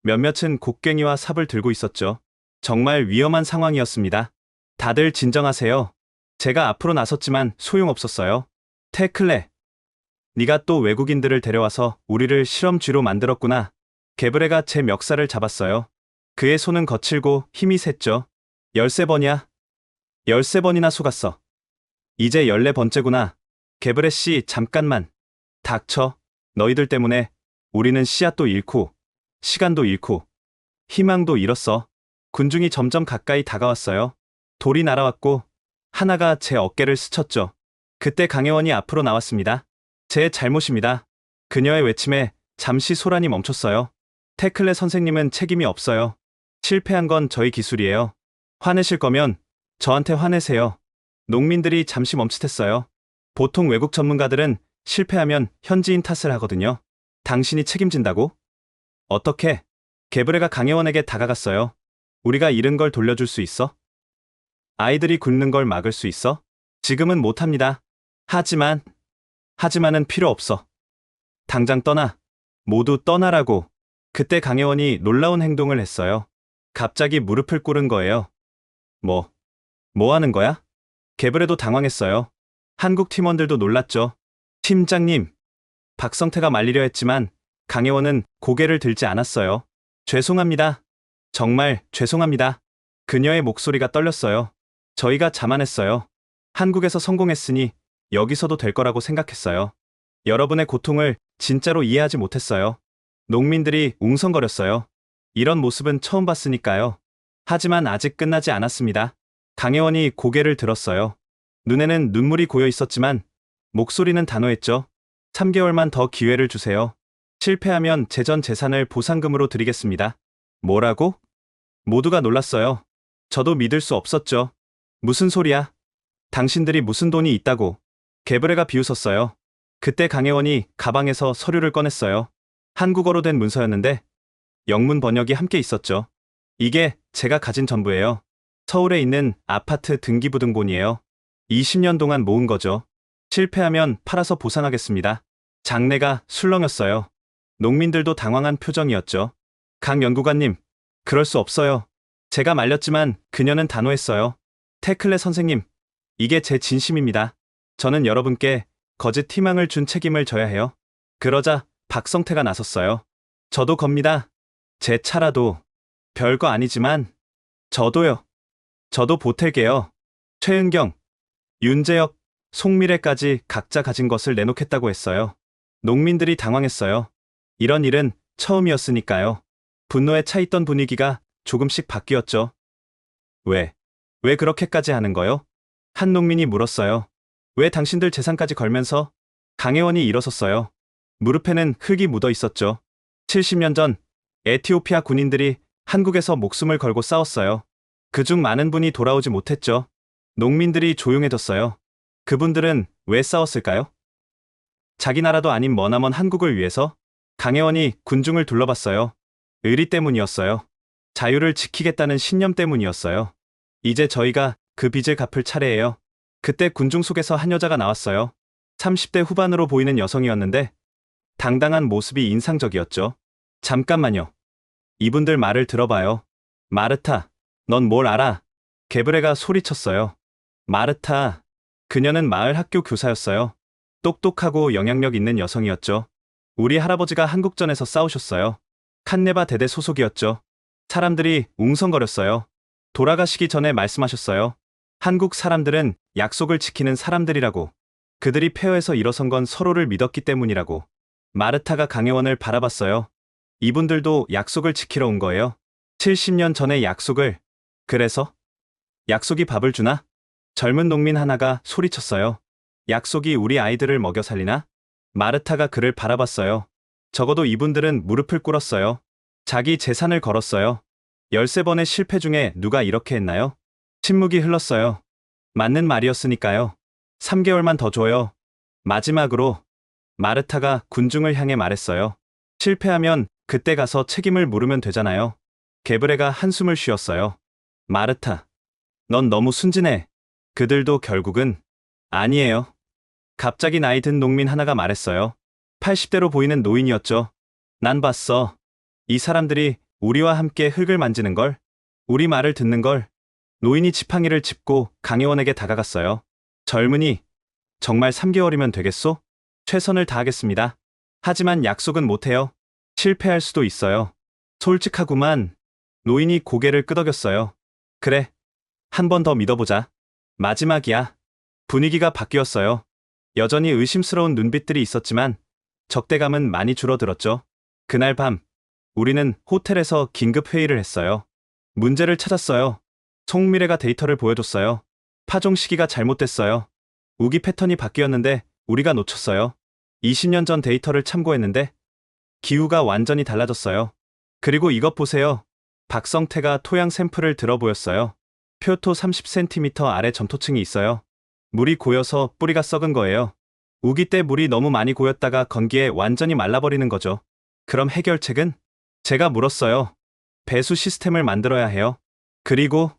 [SPEAKER 3] 몇몇은 곡괭이와 삽을 들고 있었죠. 정말 위험한 상황이었습니다. 다들 진정하세요. 제가 앞으로 나섰지만 소용없었어요. 테클레. 네가 또 외국인들을 데려와서 우리를 실험쥐로 만들었구나. 게브레가 제 멱살을 잡았어요. 그의 손은 거칠고 힘이 셌죠. 13번이야. 13번이나 속았어. 이제 14번째구나. 게브레 씨, 잠깐만. 닥쳐. 너희들 때문에 우리는 씨앗도 잃고 시간도 잃고 희망도 잃었어. 군중이 점점 가까이 다가왔어요. 돌이 날아왔고 하나가 제 어깨를 스쳤죠. 그때 강혜원이 앞으로 나왔습니다. 제 잘못입니다. 그녀의 외침에 잠시 소란이 멈췄어요. 테클레 선생님은 책임이 없어요. 실패한 건 저희 기술이에요. 화내실 거면 저한테 화내세요. 농민들이 잠시 멈칫했어요. 보통 외국 전문가들은 실패하면 현지인 탓을 하거든요. 당신이 책임진다고? 어떻게? 게브레가 강혜원에게 다가갔어요. 우리가 잃은 걸 돌려줄 수 있어? 아이들이 굶는 걸 막을 수 있어? 지금은 못합니다. 하지만은 필요 없어. 당장 떠나. 모두 떠나라고. 그때 강혜원이 놀라운 행동을 했어요. 갑자기 무릎을 꿇은 거예요. 뭐 하는 거야? 게브레도 당황했어요. 한국 팀원들도 놀랐죠. 팀장님. 박성태가 말리려 했지만 강혜원은 고개를 들지 않았어요. 죄송합니다. 정말 죄송합니다. 그녀의 목소리가 떨렸어요. 저희가 자만했어요. 한국에서 성공했으니 여기서도 될 거라고 생각했어요. 여러분의 고통을 진짜로 이해하지 못했어요. 농민들이 웅성거렸어요. 이런 모습은 처음 봤으니까요. 하지만 아직 끝나지 않았습니다. 강혜원이 고개를 들었어요. 눈에는 눈물이 고여 있었지만 목소리는 단호했죠. 3개월만 더 기회를 주세요. 실패하면 제 전 재산을 보상금으로 드리겠습니다. 뭐라고? 모두가 놀랐어요. 저도 믿을 수 없었죠. 무슨 소리야? 당신들이 무슨 돈이 있다고. 게브레가 비웃었어요. 그때 강혜원이 가방에서 서류를 꺼냈어요. 한국어로 된 문서였는데 영문 번역이 함께 있었죠. 이게 제가 가진 전부예요. 서울에 있는 아파트 등기부등본이에요. 20년 동안 모은 거죠. 실패하면 팔아서 보상하겠습니다. 장내가 술렁였어요. 농민들도 당황한 표정이었죠. 강 연구관님, 그럴 수 없어요. 제가 말렸지만 그녀는 단호했어요. 테클레 선생님, 이게 제 진심입니다. 저는 여러분께 거짓 희망을 준 책임을 져야 해요. 그러자 박성태가 나섰어요. 저도 겁니다. 제 차라도 별거 아니지만 저도요. 저도 보탤게요. 최은경, 윤재혁, 송미래까지 각자 가진 것을 내놓겠다고 했어요. 농민들이 당황했어요. 이런 일은 처음이었으니까요. 분노에 차 있던 분위기가 조금씩 바뀌었죠. 왜 그렇게까지 하는 거요? 한 농민이 물었어요. 왜 당신들 재산까지 걸면서? 강혜원이 일어섰어요. 무릎에는 흙이 묻어 있었죠. 70년 전 에티오피아 군인들이 한국에서 목숨을 걸고 싸웠어요. 그중 많은 분이 돌아오지 못했죠. 농민들이 조용해졌어요. 그분들은 왜 싸웠을까요? 자기 나라도 아닌 머나먼 한국을 위해서. 강혜원이 군중을 둘러봤어요. 의리 때문이었어요. 자유를 지키겠다는 신념 때문이었어요. 이제 저희가 그 빚을 갚을 차례예요. 그때 군중 속에서 한 여자가 나왔어요. 30대 후반으로 보이는 여성이었는데 당당한 모습이 인상적이었죠. 잠깐만요. 이분들 말을 들어봐요. 마르타, 넌 뭘 알아? 게브레가 소리쳤어요. 마르타, 그녀는 마을 학교 교사였어요. 똑똑하고 영향력 있는 여성이었죠. 우리 할아버지가 한국전에서 싸우셨어요. 칸네바 대대 소속이었죠. 사람들이 웅성거렸어요. 돌아가시기 전에 말씀하셨어요. 한국 사람들은 약속을 지키는 사람들이라고. 그들이 폐허에서 일어선 건 서로를 믿었기 때문이라고. 마르타가 강혜원을 바라봤어요. 이분들도 약속을 지키러 온 거예요. 70년 전의 약속을. 그래서? 약속이 밥을 주나? 젊은 농민 하나가 소리쳤어요. 약속이 우리 아이들을 먹여 살리나? 마르타가 그를 바라봤어요. 적어도 이분들은 무릎을 꿇었어요. 자기 재산을 걸었어요. 13번의 실패 중에 누가 이렇게 했나요? 침묵이 흘렀어요. 맞는 말이었으니까요. 3개월만 더 줘요. 마지막으로 마르타가 군중을 향해 말했어요. 실패하면 그때 가서 책임을 물으면 되잖아요. 게브레가 한숨을 쉬었어요. 마르타, 넌 너무 순진해. 그들도 결국은 아니에요. 갑자기 나이 든 농민 하나가 말했어요. 80대로 보이는 노인이었죠. 난 봤어. 이 사람들이 우리와 함께 흙을 만지는 걸, 우리 말을 듣는 걸. 노인이 지팡이를 짚고 강혜원에게 다가갔어요. 젊은이, 정말 3개월이면 되겠소? 최선을 다하겠습니다. 하지만 약속은 못해요. 실패할 수도 있어요. 솔직하구만. 노인이 고개를 끄덕였어요. 그래, 한 번 더 믿어보자. 마지막이야. 분위기가 바뀌었어요. 여전히 의심스러운 눈빛들이 있었지만 적대감은 많이 줄어들었죠. 그날 밤, 우리는 호텔에서 긴급 회의를 했어요. 문제를 찾았어요. 송미래가 데이터를 보여줬어요. 파종 시기가 잘못됐어요. 우기 패턴이 바뀌었는데 우리가 놓쳤어요. 20년 전 데이터를 참고했는데 기후가 완전히 달라졌어요. 그리고 이것 보세요. 박성태가 토양 샘플을 들어 보였어요. 표토 30cm 아래 점토층이 있어요. 물이 고여서 뿌리가 썩은 거예요. 우기 때 물이 너무 많이 고였다가 건기에 완전히 말라버리는 거죠. 그럼 해결책은? 제가 물었어요. 배수 시스템을 만들어야 해요. 그리고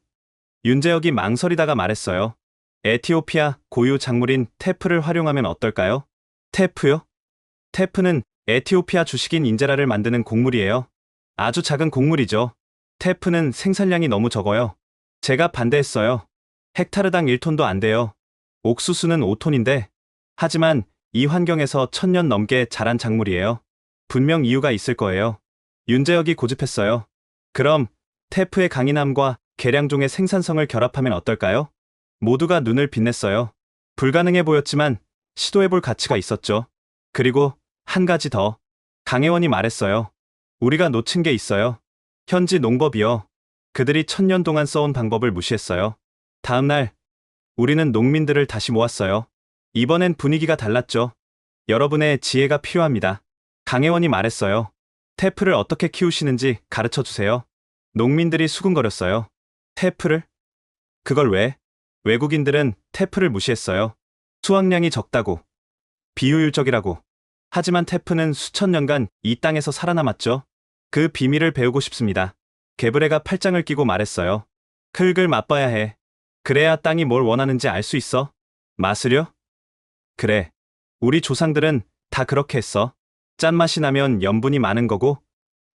[SPEAKER 3] 윤재혁이 망설이다가 말했어요. 에티오피아 고유 작물인 테프를 활용하면 어떨까요? 테프요? 테프는 에티오피아 주식인 인제라를 만드는 곡물이에요. 아주 작은 곡물이죠. 테프는 생산량이 너무 적어요. 제가 반대했어요. 헥타르당 1톤도 안 돼요. 옥수수는 5톤인데. 하지만 이 환경에서 1000년 넘게 자란 작물이에요. 분명 이유가 있을 거예요. 윤재혁이 고집했어요. 그럼 테프의 강인함과 계량종의 생산성을 결합하면 어떨까요? 모두가 눈을 빛냈어요. 불가능해 보였지만 시도해볼 가치가 있었죠. 그리고 한 가지 더. 강혜원이 말했어요. 우리가 놓친 게 있어요. 현지 농법이요. 그들이 1000년 동안 써온 방법을 무시했어요. 다음 날 우리는 농민들을 다시 모았어요. 이번엔 분위기가 달랐죠. 여러분의 지혜가 필요합니다. 강혜원이 말했어요. 테프를 어떻게 키우시는지 가르쳐 주세요. 농민들이 수군거렸어요. 테프를? 그걸 왜? 외국인들은 테프를 무시했어요. 수확량이 적다고. 비효율적이라고. 하지만 테프는 수천 년간 이 땅에서 살아남았죠. 그 비밀을 배우고 싶습니다. 게브레가 팔짱을 끼고 말했어요. 흙을 맛봐야 해. 그래야 땅이 뭘 원하는지 알 수 있어. 맛으려? 그래. 우리 조상들은 다 그렇게 했어. 짠맛이 나면 염분이 많은 거고,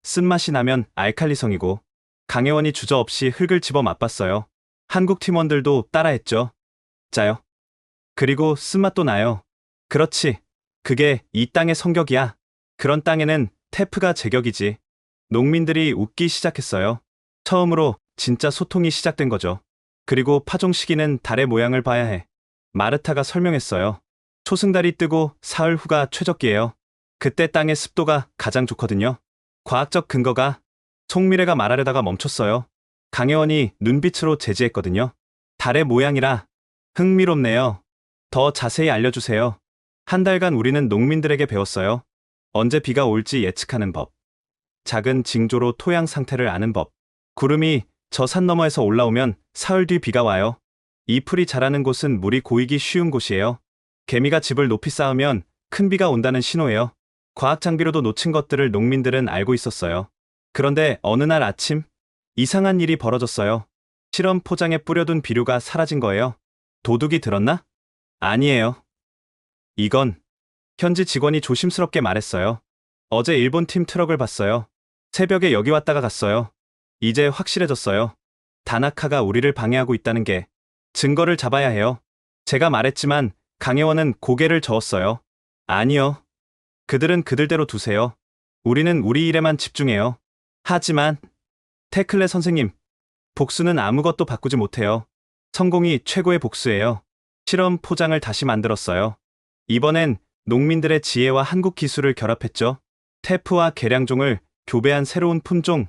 [SPEAKER 3] 쓴맛이 나면 알칼리성이고, 강혜원이 주저없이 흙을 집어 맛봤어요. 한국 팀원들도 따라했죠. 짜요. 그리고 쓴맛도 나요. 그렇지. 그게 이 땅의 성격이야. 그런 땅에는 테프가 제격이지. 농민들이 웃기 시작했어요. 처음으로 진짜 소통이 시작된 거죠. 그리고 파종 시기는 달의 모양을 봐야 해. 마르타가 설명했어요. 초승달이 뜨고 사흘 후가 최적기예요. 그때 땅의 습도가 가장 좋거든요. 과학적 근거가 송미래가 말하려다가 멈췄어요. 강혜원이 눈빛으로 제지했거든요. 달의 모양이라 흥미롭네요. 더 자세히 알려주세요. 한 달간 우리는 농민들에게 배웠어요. 언제 비가 올지 예측하는 법. 작은 징조로 토양 상태를 아는 법. 구름이 저 산 너머에서 올라오면 사흘 뒤 비가 와요. 이 풀이 자라는 곳은 물이 고이기 쉬운 곳이에요. 개미가 집을 높이 쌓으면 큰 비가 온다는 신호예요. 과학 장비로도 놓친 것들을 농민들은 알고 있었어요. 그런데 어느 날 아침 이상한 일이 벌어졌어요. 실험 포장에 뿌려둔 비료가 사라진 거예요. 도둑이 들었나? 아니에요. 이건 현지 직원이 조심스럽게 말했어요. 어제 일본 팀 트럭을 봤어요. 새벽에 여기 왔다가 갔어요. 이제 확실해졌어요. 다나카가 우리를 방해하고 있다는 게. 증거를 잡아야 해요. 제가 말했지만 강혜원은 고개를 저었어요. 아니요. 그들은 그들대로 두세요. 우리는 우리 일에만 집중해요. 하지만 테클레 선생님, 복수는 아무것도 바꾸지 못해요. 성공이 최고의 복수예요. 실험 포장을 다시 만들었어요. 이번엔 농민들의 지혜와 한국 기술을 결합했죠. 테프와 계량종을 교배한 새로운 품종,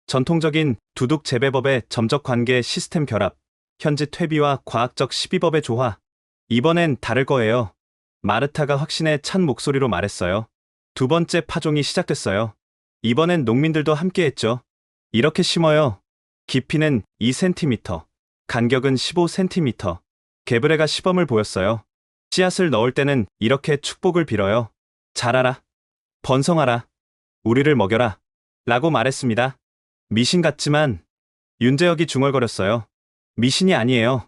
[SPEAKER 3] 전통적인 두둑 재배법의 점적 관계 시스템 결합, 현지 퇴비와 과학적 시비법의 조화. 이번엔 다를 거예요. 마르타가 확신에 찬 목소리로 말했어요. 두 번째 파종이 시작됐어요. 이번엔 농민들도 함께했죠. 이렇게 심어요. 깊이는 2cm, 간격은 15cm. 게브레가 시범을 보였어요. 씨앗을 넣을 때는 이렇게 축복을 빌어요. 자라라. 번성하라. 우리를 먹여라. 라고 말했습니다. 미신 같지만 윤재혁이 중얼거렸어요. 미신이 아니에요.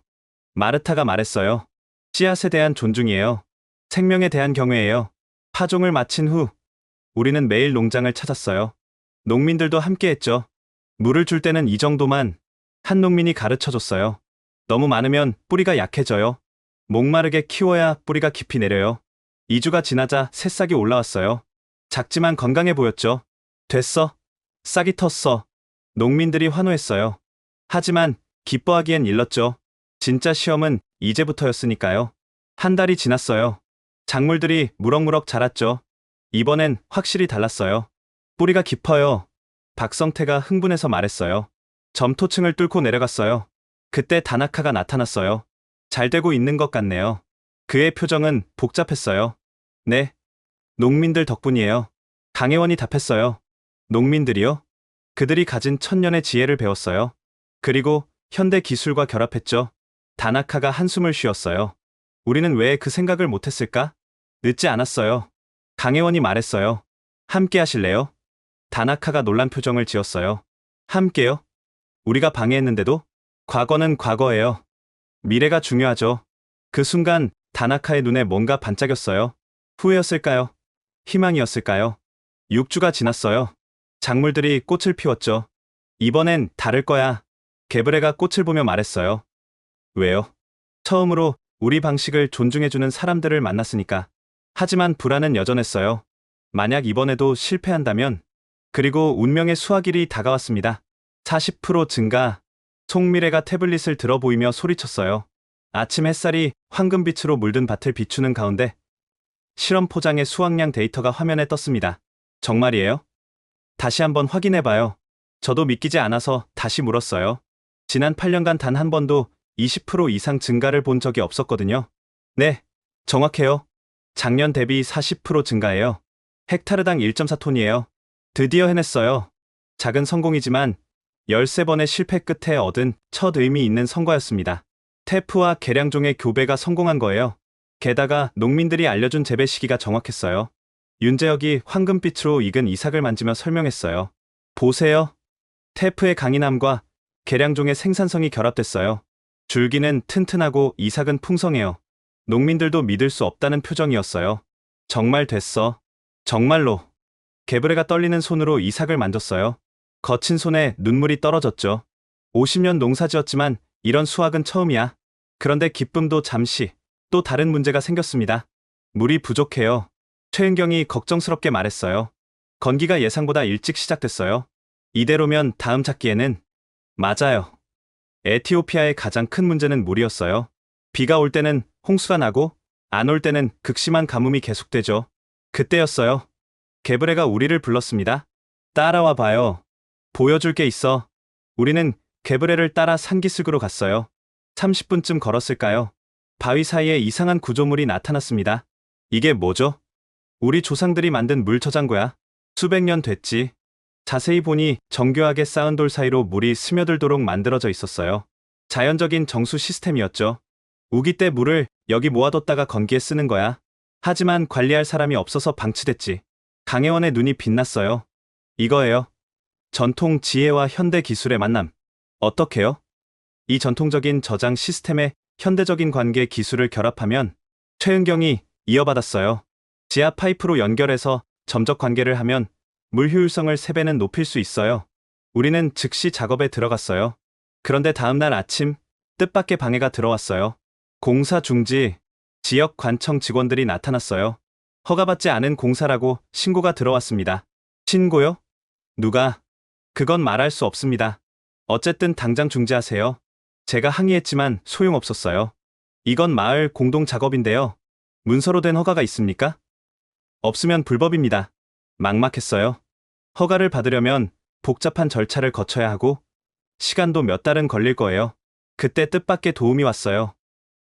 [SPEAKER 3] 마르타가 말했어요. 씨앗에 대한 존중이에요. 생명에 대한 경외예요. 파종을 마친 후 우리는 매일 농장을 찾았어요. 농민들도 함께했죠. 물을 줄 때는 이 정도만. 한 농민이 가르쳐줬어요. 너무 많으면 뿌리가 약해져요. 목마르게 키워야 뿌리가 깊이 내려요. 2주가 지나자 새싹이 올라왔어요. 작지만 건강해 보였죠. 됐어. 싹이 텄어. 농민들이 환호했어요. 하지만 기뻐하기엔 일렀죠. 진짜 시험은 이제부터였으니까요. 한 달이 지났어요. 작물들이 무럭무럭 자랐죠. 이번엔 확실히 달랐어요. 뿌리가 깊어요. 박성태가 흥분해서 말했어요. 점토층을 뚫고 내려갔어요. 그때 다나카가 나타났어요. 잘 되고 있는 것 같네요. 그의 표정은 복잡했어요. 네. 농민들 덕분이에요. 강혜원이 답했어요. 농민들이요? 그들이 가진 천년의 지혜를 배웠어요. 그리고 현대 기술과 결합했죠. 다나카가 한숨을 쉬었어요. 우리는 왜 그 생각을 못했을까? 늦지 않았어요. 강혜원이 말했어요. 함께 하실래요? 다나카가 놀란 표정을 지었어요. 함께요? 우리가 방해했는데도? 과거는 과거예요. 미래가 중요하죠. 그 순간 다나카의 눈에 뭔가 반짝였어요. 후회였을까요? 희망이었을까요? 6주가 지났어요. 작물들이 꽃을 피웠죠. 이번엔 다를 거야. 게브레가 꽃을 보며 말했어요. 왜요? 처음으로 우리 방식을 존중해주는 사람들을 만났으니까. 하지만 불안은 여전했어요. 만약 이번에도 실패한다면. 그리고 운명의 수확일이 다가왔습니다. 40% 증가. 송미래가 태블릿을 들어 보이며 소리쳤어요. 아침 햇살이 황금빛으로 물든 밭을 비추는 가운데 실험 포장의 수확량 데이터가 화면에 떴습니다. 정말이에요? 다시 한번 확인해봐요. 저도 믿기지 않아서 다시 물었어요. 지난 8년간 단 한 번도 20% 이상 증가를 본 적이 없었거든요. 네, 정확해요. 작년 대비 40% 증가해요. 헥타르당 1.4톤이에요. 드디어 해냈어요. 작은 성공이지만 13번의 실패 끝에 얻은 첫 의미 있는 성과였습니다. 테프와 계량종의 교배가 성공한 거예요. 게다가 농민들이 알려준 재배 시기가 정확했어요. 윤재혁이 황금빛으로 익은 이삭을 만지며 설명했어요. 보세요. 테프의 강인함과 계량종의 생산성이 결합됐어요. 줄기는 튼튼하고 이삭은 풍성해요. 농민들도 믿을 수 없다는 표정이었어요. 정말 됐어. 정말로. 개브레가 떨리는 손으로 이삭을 만졌어요. 거친 손에 눈물이 떨어졌죠. 50년 농사지었지만 이런 수확은 처음이야. 그런데 기쁨도 잠시. 또 다른 문제가 생겼습니다. 물이 부족해요. 최은경이 걱정스럽게 말했어요. 건기가 예상보다 일찍 시작됐어요. 이대로면 다음 찾기에는. 맞아요. 에티오피아의 가장 큰 문제는 물이었어요. 비가 올 때는 홍수가 나고 안 올 때는 극심한 가뭄이 계속되죠. 그때였어요. 게브레가 우리를 불렀습니다. 따라와 봐요. 보여줄 게 있어. 우리는 게브레를 따라 산기슭으로 갔어요. 30분쯤 걸었을까요? 바위 사이에 이상한 구조물이 나타났습니다. 이게 뭐죠? 우리 조상들이 만든 물 저장고야. 수백 년 됐지. 자세히 보니 정교하게 쌓은 돌 사이로 물이 스며들도록 만들어져 있었어요. 자연적인 정수 시스템이었죠. 우기 때 물을 여기 모아뒀다가 건기에 쓰는 거야. 하지만 관리할 사람이 없어서 방치됐지. 강혜원의 눈이 빛났어요. 이거예요. 전통 지혜와 현대 기술의 만남. 어떻게요? 이 전통적인 저장 시스템에 현대적인 관계 기술을 결합하면 최은경이 이어받았어요. 지하 파이프로 연결해서 점적 관계를 하면 물 효율성을 3배는 높일 수 있어요. 우리는 즉시 작업에 들어갔어요. 그런데 다음날 아침 뜻밖의 방해가 들어왔어요. 공사 중지, 지역 관청 직원들이 나타났어요. 허가받지 않은 공사라고 신고가 들어왔습니다. 신고요? 누가? 그건 말할 수 없습니다. 어쨌든 당장 중지하세요. 제가 항의했지만 소용없었어요. 이건 마을 공동 작업인데요. 문서로 된 허가가 있습니까? 없으면 불법입니다. 막막했어요. 허가를 받으려면 복잡한 절차를 거쳐야 하고 시간도 몇 달은 걸릴 거예요. 그때 뜻밖의 도움이 왔어요.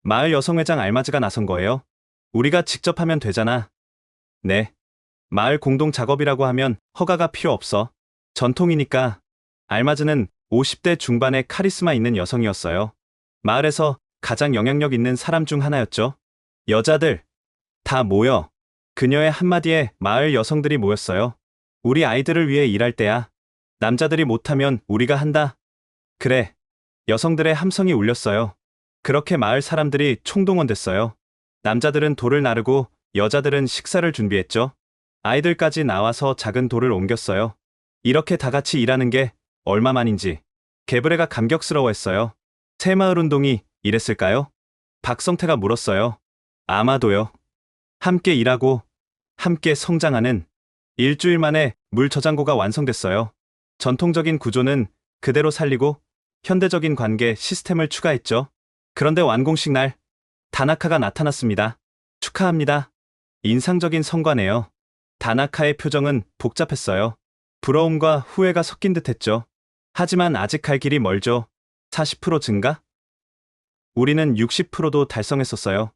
[SPEAKER 3] 마을 여성회장 알마즈가 나선 거예요. 우리가 직접 하면 되잖아. 네. 마을 공동 작업이라고 하면 허가가 필요 없어. 전통이니까. 알마즈는 50대 중반의 카리스마 있는 여성이었어요. 마을에서 가장 영향력 있는 사람 중 하나였죠. 여자들 다 모여. 그녀의 한마디에 마을 여성들이 모였어요. 우리 아이들을 위해 일할 때야. 남자들이 못하면 우리가 한다. 그래. 여성들의 함성이 울렸어요. 그렇게 마을 사람들이 총동원됐어요. 남자들은 돌을 나르고 여자들은 식사를 준비했죠. 아이들까지 나와서 작은 돌을 옮겼어요. 이렇게 다 같이 일하는 게 얼마만인지 게브레가 감격스러워했어요. 새마을운동이 이랬을까요? 박성태가 물었어요. 아마도요. 함께 일하고 함께 성장하는. 일주일 만에 물 저장고가 완성됐어요. 전통적인 구조는 그대로 살리고 현대적인 관계 시스템을 추가했죠. 그런데 완공식 날 다나카가 나타났습니다. 축하합니다. 인상적인 성과네요. 다나카의 표정은 복잡했어요. 부러움과 후회가 섞인 듯했죠. 하지만 아직 갈 길이 멀죠. 40% 증가? 우리는 60%도 달성했었어요.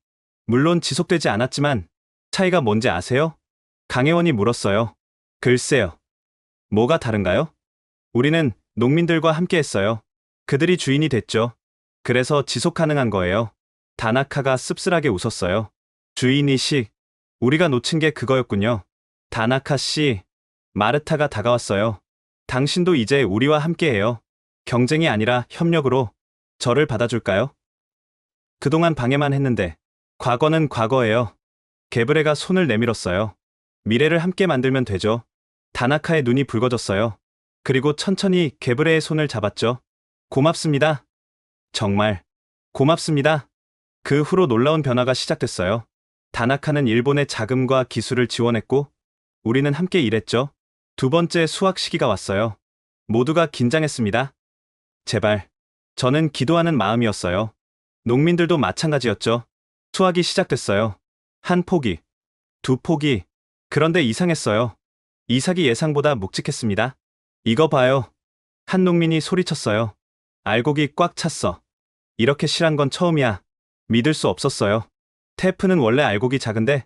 [SPEAKER 3] 물론 지속되지 않았지만 차이가 뭔지 아세요? 강혜원이 물었어요. 글쎄요. 뭐가 다른가요? 우리는 농민들과 함께 했어요. 그들이 주인이 됐죠. 그래서 지속 가능한 거예요. 다나카가 씁쓸하게 웃었어요. 주인이식. 우리가 놓친 게 그거였군요. 다나카 씨. 마르타가 다가왔어요. 당신도 이제 우리와 함께해요. 경쟁이 아니라 협력으로. 저를 받아줄까요? 그동안 방해만 했는데 과거는 과거예요. 게브레가 손을 내밀었어요. 미래를 함께 만들면 되죠. 다나카의 눈이 붉어졌어요. 그리고 천천히 게브레의 손을 잡았죠. 고맙습니다. 정말 고맙습니다. 그 후로 놀라운 변화가 시작됐어요. 다나카는 일본의 자금과 기술을 지원했고 우리는 함께 일했죠. 두 번째 수확 시기가 왔어요. 모두가 긴장했습니다. 제발. 저는 기도하는 마음이었어요. 농민들도 마찬가지였죠. 수확이 시작됐어요. 한 포기, 두 포기. 그런데 이상했어요. 이삭이 예상보다 묵직했습니다. 이거 봐요. 한 농민이 소리쳤어요. 알곡이 꽉 찼어. 이렇게 실한 건 처음이야. 믿을 수 없었어요. 테프는 원래 알곡이 작은데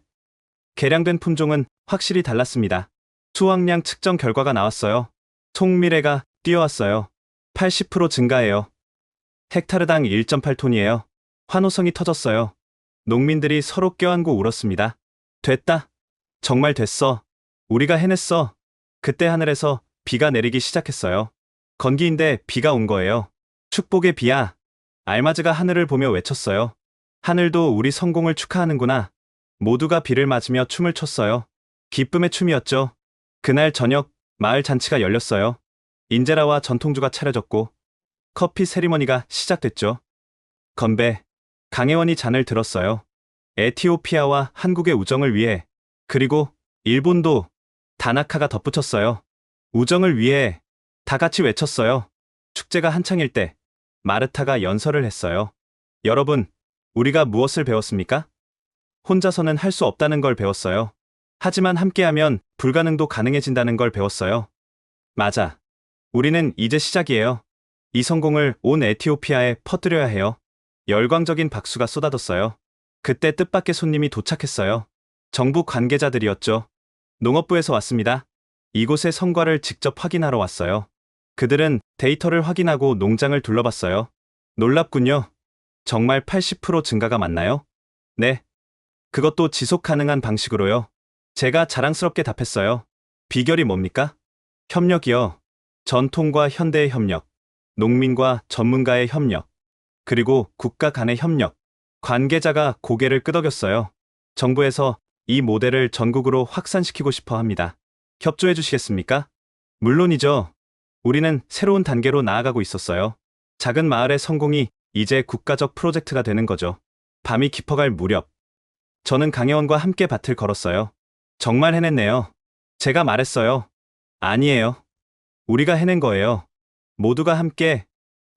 [SPEAKER 3] 개량된 품종은 확실히 달랐습니다. 수확량 측정 결과가 나왔어요. 송미래가 뛰어왔어요. 80% 증가해요. 헥타르당 1.8톤이에요. 환호성이 터졌어요. 농민들이 서로 껴안고 울었습니다. 됐다. 정말 됐어. 우리가 해냈어. 그때 하늘에서 비가 내리기 시작했어요. 건기인데 비가 온 거예요. 축복의 비야. 알마즈가 하늘을 보며 외쳤어요. 하늘도 우리 성공을 축하하는구나. 모두가 비를 맞으며 춤을 췄어요. 기쁨의 춤이었죠. 그날 저녁 마을 잔치가 열렸어요. 인제라와 전통주가 차려졌고 커피 세리머니가 시작됐죠. 건배. 강혜원이 잔을 들었어요. 에티오피아와 한국의 우정을 위해. 그리고 일본도. 다나카가 덧붙였어요. 우정을 위해. 다 같이 외쳤어요. 축제가 한창일 때 마르타가 연설을 했어요. 여러분, 우리가 무엇을 배웠습니까? 혼자서는 할 수 없다는 걸 배웠어요. 하지만 함께하면 불가능도 가능해진다는 걸 배웠어요. 맞아. 우리는 이제 시작이에요. 이 성공을 온 에티오피아에 퍼뜨려야 해요. 열광적인 박수가 쏟아졌어요. 그때 뜻밖의 손님이 도착했어요. 정부 관계자들이었죠. 농업부에서 왔습니다. 이곳의 성과를 직접 확인하러 왔어요. 그들은 데이터를 확인하고 농장을 둘러봤어요. 놀랍군요. 정말 80% 증가가 맞나요? 네. 그것도 지속 가능한 방식으로요. 제가 자랑스럽게 답했어요. 비결이 뭡니까? 협력이요. 전통과 현대의 협력, 농민과 전문가의 협력, 그리고 국가 간의 협력. 관계자가 고개를 끄덕였어요. 정부에서 이 모델을 전국으로 확산시키고 싶어 합니다. 협조해 주시겠습니까? 물론이죠. 우리는 새로운 단계로 나아가고 있었어요. 작은 마을의 성공이 이제 국가적 프로젝트가 되는 거죠. 밤이 깊어갈 무렵. 저는 강혜원과 함께 밭을 걸었어요. 정말 해냈네요. 제가 말했어요. 아니에요. 우리가 해낸 거예요. 모두가 함께.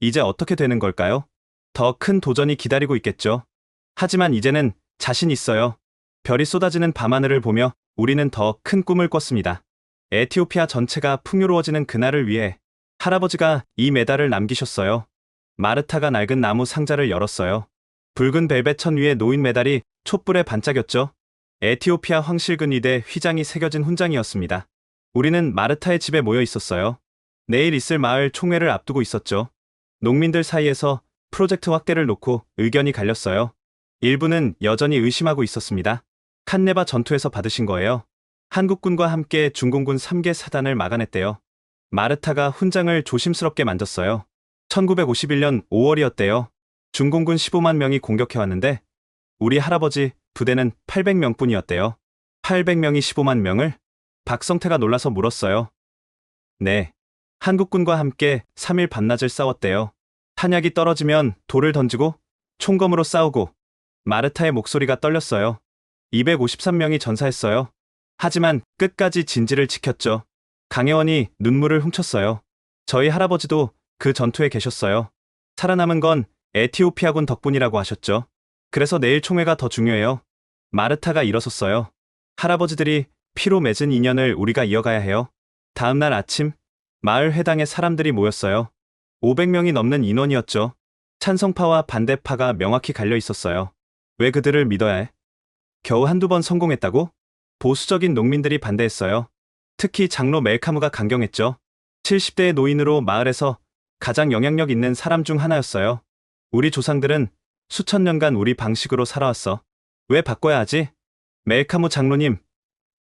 [SPEAKER 3] 이제 어떻게 되는 걸까요? 더 큰 도전이 기다리고 있겠죠. 하지만 이제는 자신 있어요. 별이 쏟아지는 밤하늘을 보며 우리는 더 큰 꿈을 꿨습니다. 에티오피아 전체가 풍요로워지는 그날을 위해 할아버지가 이 메달을 남기셨어요. 마르타가 낡은 나무 상자를 열었어요. 붉은 벨벳 천 위에 놓인 메달이 촛불에 반짝였죠. 에티오피아 황실근위대 휘장이 새겨진 훈장이었습니다. 우리는 마르타의 집에 모여 있었어요. 내일 있을 마을 총회를 앞두고 있었죠. 농민들 사이에서 프로젝트 확대를 놓고 의견이 갈렸어요. 일부는 여전히 의심하고 있었습니다. 칸네바 전투에서 받으신 거예요. 한국군과 함께 중공군 3개 사단을 막아냈대요. 마르타가 훈장을 조심스럽게 만졌어요. 1951년 5월이었대요. 중공군 15만 명이 공격해왔는데 우리 할아버지 부대는 800명뿐이었대요. 800명이 15만 명을? 박성태가 놀라서 물었어요. 네. 한국군과 함께 3일 밤낮을 싸웠대요. 탄약이 떨어지면 돌을 던지고 총검으로 싸우고. 마르타의 목소리가 떨렸어요. 253명이 전사했어요. 하지만 끝까지 진지를 지켰죠. 강혜원이 눈물을 훔쳤어요. 저희 할아버지도 그 전투에 계셨어요. 살아남은 건 에티오피아군 덕분이라고 하셨죠. 그래서 내일 총회가 더 중요해요. 마르타가 일어섰어요. 할아버지들이 피로 맺은 인연을 우리가 이어가야 해요. 다음 날 아침 마을 회당에 사람들이 모였어요. 500명이 넘는 인원이었죠. 찬성파와 반대파가 명확히 갈려 있었어요. 왜 그들을 믿어야 해? 겨우 한두 번 성공했다고? 보수적인 농민들이 반대했어요. 특히 장로 멜카무가 강경했죠. 70대의 노인으로 마을에서 가장 영향력 있는 사람 중 하나였어요. 우리 조상들은 수천 년간 우리 방식으로 살아왔어. 왜 바꿔야 하지? 멜카무 장로님.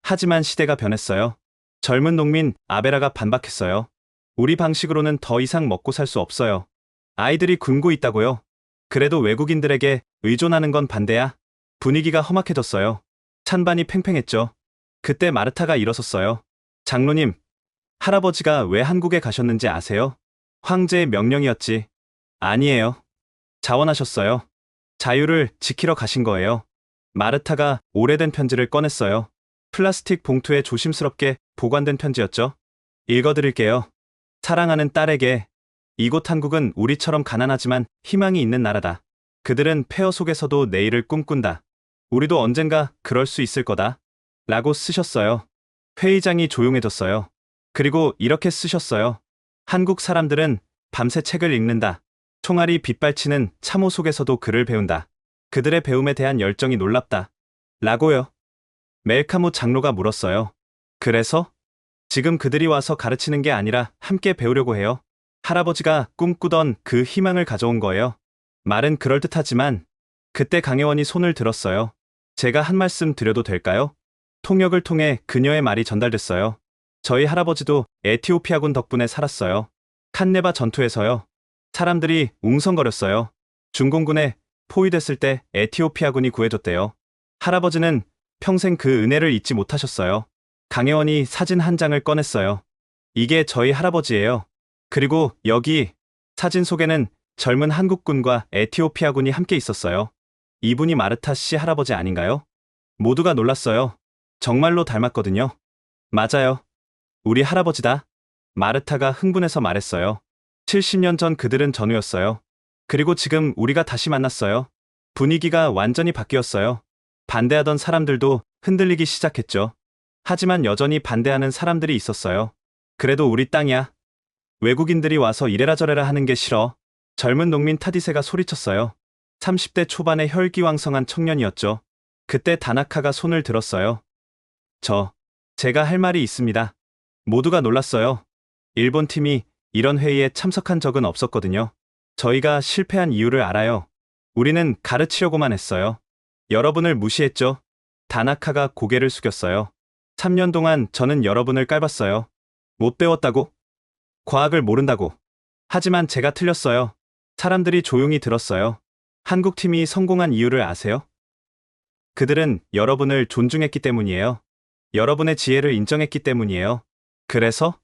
[SPEAKER 3] 하지만 시대가 변했어요. 젊은 농민 아베라가 반박했어요. 우리 방식으로는 더 이상 먹고 살 수 없어요. 아이들이 굶고 있다고요. 그래도 외국인들에게 의존하는 건 반대야. 분위기가 험악해졌어요. 찬반이 팽팽했죠. 그때 마르타가 일어섰어요. 장로님, 할아버지가 왜 한국에 가셨는지 아세요? 황제의 명령이었지. 아니에요. 자원하셨어요. 자유를 지키러 가신 거예요. 마르타가 오래된 편지를 꺼냈어요. 플라스틱 봉투에 조심스럽게 보관된 편지였죠. 읽어드릴게요. 사랑하는 딸에게, 이곳 한국은 우리처럼 가난하지만 희망이 있는 나라다. 그들은 폐허 속에서도 내일을 꿈꾼다. 우리도 언젠가 그럴 수 있을 거다. 라고 쓰셨어요. 회의장이 조용해졌어요. 그리고 이렇게 쓰셨어요. 한국 사람들은 밤새 책을 읽는다. 총알이 빗발치는 참호 속에서도 글을 배운다. 그들의 배움에 대한 열정이 놀랍다. 라고요. 멜카무 장로가 물었어요. 그래서? 지금 그들이 와서 가르치는 게 아니라 함께 배우려고 해요. 할아버지가 꿈꾸던 그 희망을 가져온 거예요. 말은 그럴듯하지만 그때 강혜원이 손을 들었어요. 제가 한 말씀 드려도 될까요? 통역을 통해 그녀의 말이 전달됐어요. 저희 할아버지도 에티오피아군 덕분에 살았어요. 칸네바 전투에서요. 사람들이 웅성거렸어요. 중공군에 포위됐을 때 에티오피아군이 구해줬대요. 할아버지는 평생 그 은혜를 잊지 못하셨어요. 강혜원이 사진 한 장을 꺼냈어요. 이게 저희 할아버지예요. 그리고 여기 사진 속에는 젊은 한국군과 에티오피아군이 함께 있었어요. 이분이 마르타 씨 할아버지 아닌가요? 모두가 놀랐어요. 정말로 닮았거든요. 맞아요. 우리 할아버지다. 마르타가 흥분해서 말했어요. 70년 전 그들은 전우였어요. 그리고 지금 우리가 다시 만났어요. 분위기가 완전히 바뀌었어요. 반대하던 사람들도 흔들리기 시작했죠. 하지만 여전히 반대하는 사람들이 있었어요. 그래도 우리 땅이야. 외국인들이 와서 이래라 저래라 하는 게 싫어. 젊은 농민 타디세가 소리쳤어요. 30대 초반의 혈기왕성한 청년이었죠. 그때 다나카가 손을 들었어요. 제가 할 말이 있습니다. 모두가 놀랐어요. 일본 팀이 이런 회의에 참석한 적은 없었거든요. 저희가 실패한 이유를 알아요. 우리는 가르치려고만 했어요. 여러분을 무시했죠. 다나카가 고개를 숙였어요. 3년 동안 저는 여러분을 깔봤어요. 못 배웠다고? 과학을 모른다고. 하지만 제가 틀렸어요. 사람들이 조용히 들었어요. 한국팀이 성공한 이유를 아세요? 그들은 여러분을 존중했기 때문이에요. 여러분의 지혜를 인정했기 때문이에요. 그래서?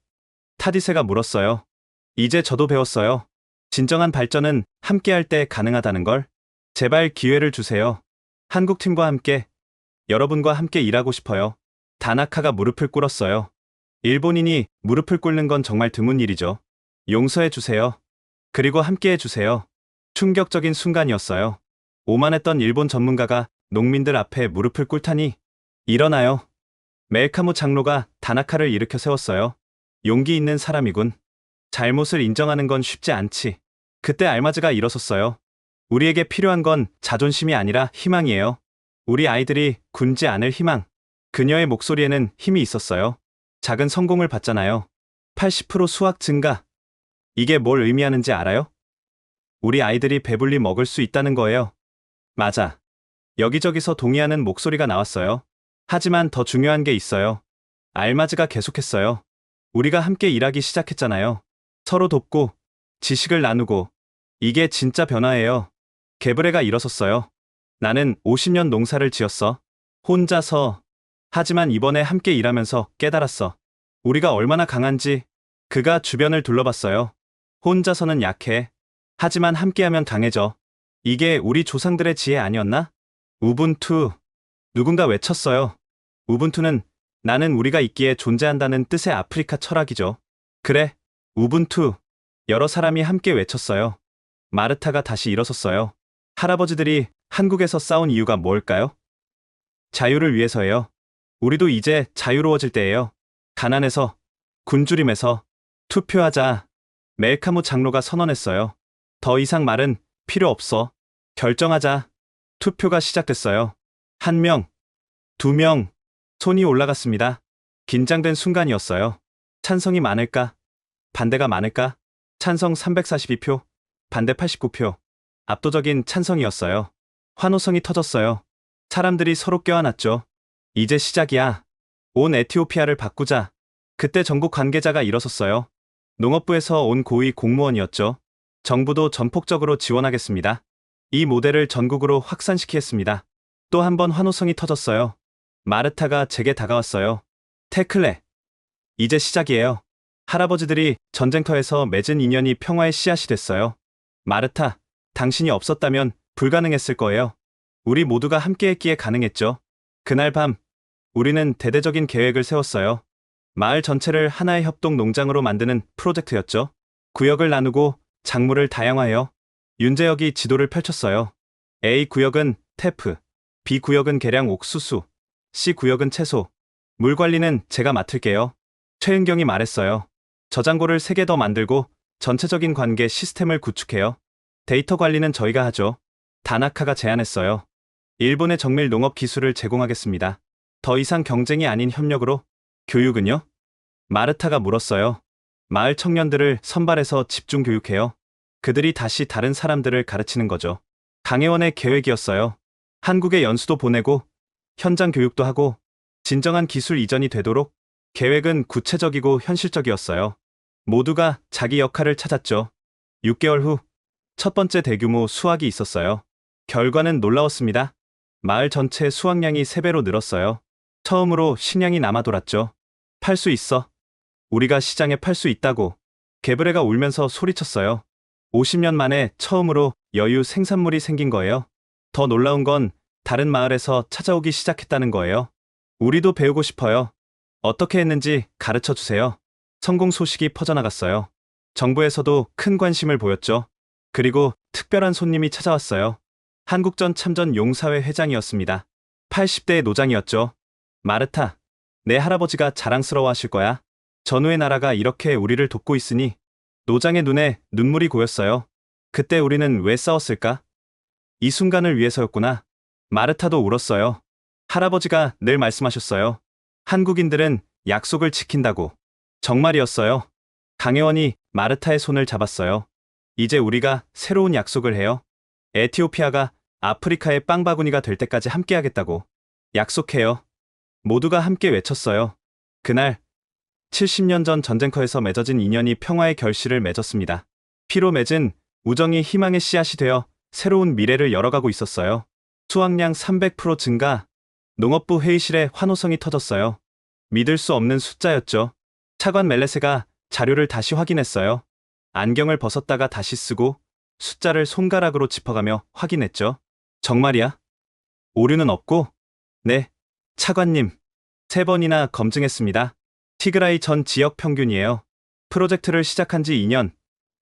[SPEAKER 3] 타디세가 물었어요. 이제 저도 배웠어요. 진정한 발전은 함께할 때 가능하다는 걸. 제발 기회를 주세요. 한국팀과 함께, 여러분과 함께 일하고 싶어요. 다나카가 무릎을 꿇었어요. 일본인이 무릎을 꿇는 건 정말 드문 일이죠. 용서해 주세요. 그리고 함께해 주세요. 충격적인 순간이었어요. 오만했던 일본 전문가가 농민들 앞에 무릎을 꿇다니. 일어나요. 멜카무 장로가 다나카를 일으켜 세웠어요. 용기 있는 사람이군. 잘못을 인정하는 건 쉽지 않지. 그때 알마즈가 일어섰어요. 우리에게 필요한 건 자존심이 아니라 희망이에요. 우리 아이들이 굶지 않을 희망. 그녀의 목소리에는 힘이 있었어요. 작은 성공을 봤잖아요. 80% 수확 증가. 이게 뭘 의미하는지 알아요? 우리 아이들이 배불리 먹을 수 있다는 거예요. 맞아. 여기저기서 동의하는 목소리가 나왔어요. 하지만 더 중요한 게 있어요. 알마즈가 계속했어요. 우리가 함께 일하기 시작했잖아요. 서로 돕고, 지식을 나누고. 이게 진짜 변화예요. 게브레가 일어섰어요. 나는 50년 농사를 지었어. 혼자서. 하지만 이번에 함께 일하면서 깨달았어. 우리가 얼마나 강한지. 그가 주변을 둘러봤어요. 혼자서는 약해. 하지만 함께하면 강해져. 이게 우리 조상들의 지혜 아니었나? 우분투. 누군가 외쳤어요. 우분투는 나는 우리가 있기에 존재한다는 뜻의 아프리카 철학이죠. 그래, 우분투. 여러 사람이 함께 외쳤어요. 마르타가 다시 일어섰어요. 할아버지들이 한국에서 싸운 이유가 뭘까요? 자유를 위해서예요. 우리도 이제 자유로워질 때예요. 가난해서, 굶주림에서, 투표하자. 멜카무 장로가 선언했어요. 더 이상 말은 필요 없어. 결정하자. 투표가 시작됐어요. 1명, 2명, 손이 올라갔습니다. 긴장된 순간이었어요. 찬성이 많을까? 반대가 많을까? 찬성 342표, 반대 89표. 압도적인 찬성이었어요. 환호성이 터졌어요. 사람들이 서로 껴안았죠. 이제 시작이야. 온 에티오피아를 바꾸자. 그때 정부 관계자가 일어섰어요. 농업부에서 온 고위 공무원이었죠. 정부도 전폭적으로 지원하겠습니다. 이 모델을 전국으로 확산시키겠습니다. 또 한 번 환호성이 터졌어요. 마르타가 제게 다가왔어요. 테클레. 이제 시작이에요. 할아버지들이 전쟁터에서 맺은 인연이 평화의 씨앗이 됐어요. 마르타, 당신이 없었다면 불가능했을 거예요. 우리 모두가 함께했기에 가능했죠. 그날 밤, 우리는 대대적인 계획을 세웠어요. 마을 전체를 하나의 협동 농장으로 만드는 프로젝트였죠. 구역을 나누고 작물을 다양화해요. 윤재혁이 지도를 펼쳤어요. A 구역은 테프, B 구역은 계량 옥수수, C 구역은 채소. 물 관리는 제가 맡을게요. 최은경이 말했어요. 저장고를 3개 더 만들고 전체적인 관계 시스템을 구축해요. 데이터 관리는 저희가 하죠. 다나카가 제안했어요. 일본의 정밀 농업 기술을 제공하겠습니다. 더 이상 경쟁이 아닌 협력으로. 교육은요? 마르타가 물었어요. 마을 청년들을 선발해서 집중 교육해요. 그들이 다시 다른 사람들을 가르치는 거죠. 강혜원의 계획이었어요. 한국에 연수도 보내고 현장 교육도 하고 진정한 기술 이전이 되도록. 계획은 구체적이고 현실적이었어요. 모두가 자기 역할을 찾았죠. 6개월 후 첫 번째 대규모 수확이 있었어요. 결과는 놀라웠습니다. 마을 전체 수확량이 3배로 늘었어요. 처음으로 식량이 남아 돌았죠. 팔 수 있어. 우리가 시장에 팔 수 있다고. 개브레가 울면서 소리쳤어요. 50년 만에 처음으로 여유 생산물이 생긴 거예요. 더 놀라운 건 다른 마을에서 찾아오기 시작했다는 거예요. 우리도 배우고 싶어요. 어떻게 했는지 가르쳐 주세요. 성공 소식이 퍼져나갔어요. 정부에서도 큰 관심을 보였죠. 그리고 특별한 손님이 찾아왔어요. 한국전 참전 용사회 회장이었습니다. 80대의 노장이었죠. 마르타, 내 할아버지가 자랑스러워 하실 거야. 전후의 나라가 이렇게 우리를 돕고 있으니. 노장의 눈에 눈물이 고였어요. 그때 우리는 왜 싸웠을까? 이 순간을 위해서였구나. 마르타도 울었어요. 할아버지가 늘 말씀하셨어요. 한국인들은 약속을 지킨다고. 정말이었어요. 강혜원이 마르타의 손을 잡았어요. 이제 우리가 새로운 약속을 해요. 에티오피아가 아프리카의 빵바구니가 될 때까지 함께하겠다고. 약속해요. 모두가 함께 외쳤어요. 그날 70년 전 전쟁터에서 맺어진 인연이 평화의 결실을 맺었습니다. 피로 맺은 우정이 희망의 씨앗이 되어 새로운 미래를 열어가고 있었어요. 수확량 300% 증가, 농업부 회의실에 환호성이 터졌어요. 믿을 수 없는 숫자였죠. 차관 멜레세가 자료를 다시 확인했어요. 안경을 벗었다가 다시 쓰고 숫자를 손가락으로 짚어가며 확인했죠. 정말이야? 오류는 없고? 네, 차관님. 3번이나 검증했습니다. 티그라이 전 지역 평균이에요. 프로젝트를 시작한 지 2년,